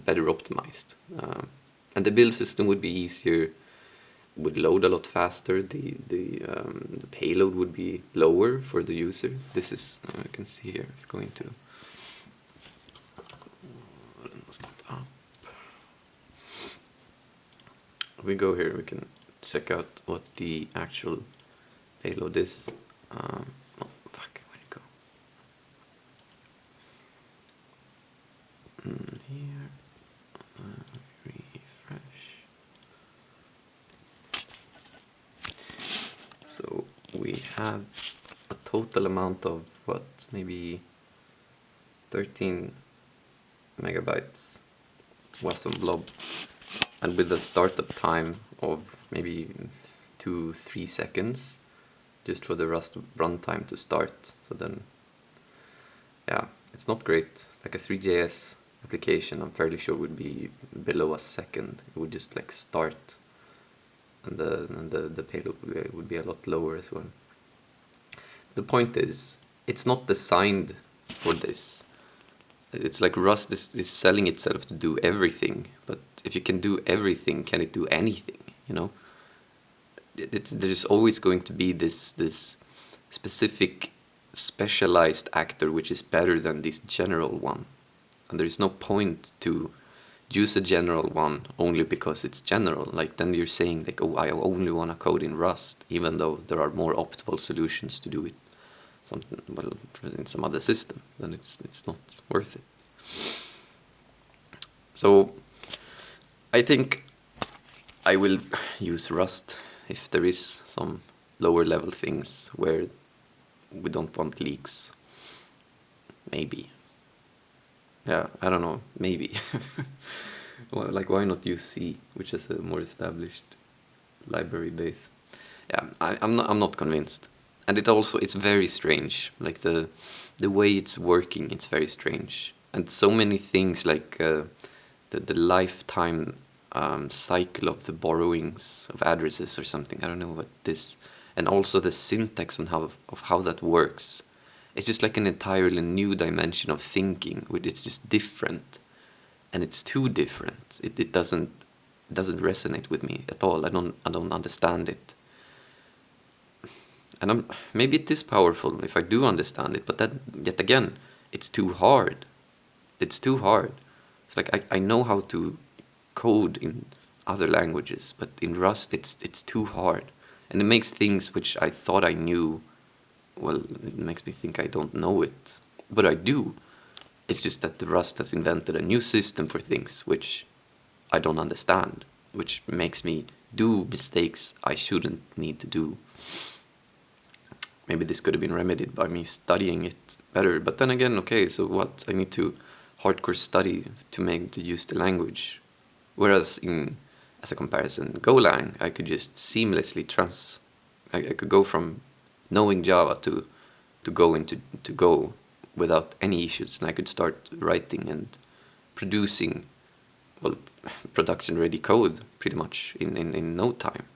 better optimized. And the build system would be easier, would load a lot faster. The payload would be lower for the user. This is you can see here. If going to we go here, we can check out what the actual payload is. Oh fuck, where'd it go? Here, refresh. So we have a total amount of what, maybe 13 megabytes WASM blob, and with a startup time of maybe 2-3 seconds just for the Rust runtime to start. So then, yeah, it's not great. Like a 3JS application, I'm fairly sure would be below a second. It would just like start, and the payload would be a lot lower as well. The point is, it's not designed for this. It's like Rust is selling itself to do everything, but if you can do everything, can it do anything? You know, there's always going to be this specific specialized actor which is better than this general one, and there is no point to use a general one only because it's general. Like then you're saying like, oh, I only want to code in Rust, even though there are more optimal solutions to do it something well in some other system. Then it's not worth it. So I think I will use Rust if there is some lower level things where we don't want leaks. Maybe. Yeah, I don't know. Maybe. Well, like, why not use C, which is a more established library base? Yeah, I'm not convinced. And it's very strange. Like the way it's working, it's very strange. And so many things like the lifetime cycle of the borrowings of addresses or something. I don't know what this, and also the syntax and how that works. It's just like an entirely new dimension of thinking. It's just different, and it's too different. It doesn't resonate with me at all. I don't understand it. And maybe it is powerful if I do understand it, but then yet again, it's too hard. It's too hard. It's like I know how to code in other languages, but in Rust it's too hard, and it makes things which I thought I knew. Well, it makes me think I don't know it, but I do. It's just that the Rust has invented a new system for things which I don't understand, which makes me do mistakes I shouldn't need to do. Maybe this could have been remedied by me studying it better, but then again, okay, so what? I need to hardcore study to use the language. Whereas as a comparison, Golang, I could just seamlessly I could go from knowing Java to go into Go without any issues, and I could start writing and producing, well, production ready code pretty much in no time.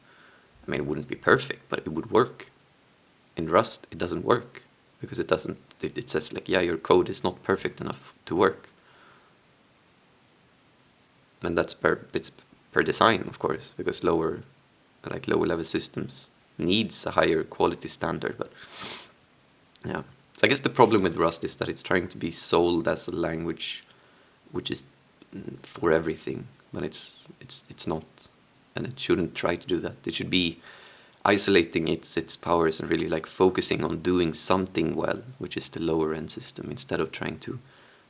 I mean, it wouldn't be perfect, but it would work. In Rust, it doesn't work because it says like, yeah, your code is not perfect enough to work. And it's per design, of course, because lower level systems needs a higher quality standard. But yeah, so I guess the problem with Rust is that it's trying to be sold as a language which is for everything, but it's not, and it shouldn't try to do that. It should be isolating its powers and really like focusing on doing something well, which is the lower end system, instead of trying to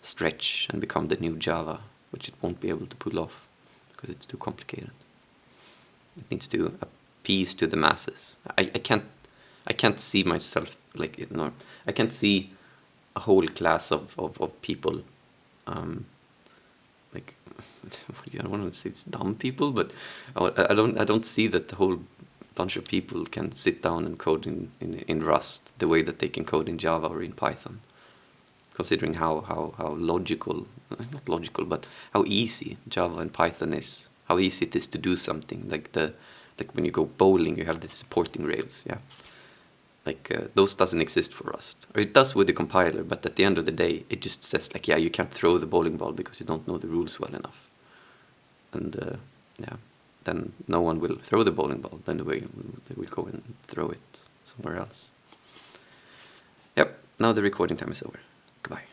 stretch and become the new Java, which it won't be able to pull off because it's too complicated. It needs to appease to the masses. I can't see myself like it. No, I can't see a whole class of people. Like I don't want to say it's dumb people, but I don't see that the whole bunch of people can sit down and code in Rust the way that they can code in Java or in Python. Considering how logical, not logical, but how easy Java and Python is, how easy it is to do something like when you go bowling, you have the supporting rails, yeah. Like those doesn't exist for Rust, or it does with the compiler, but at the end of the day it just says like, yeah, you can't throw the bowling ball because you don't know the rules well enough. And yeah, then no one will throw the bowling ball, then they will go and throw it somewhere else. Yep, now the recording time is over. Goodbye.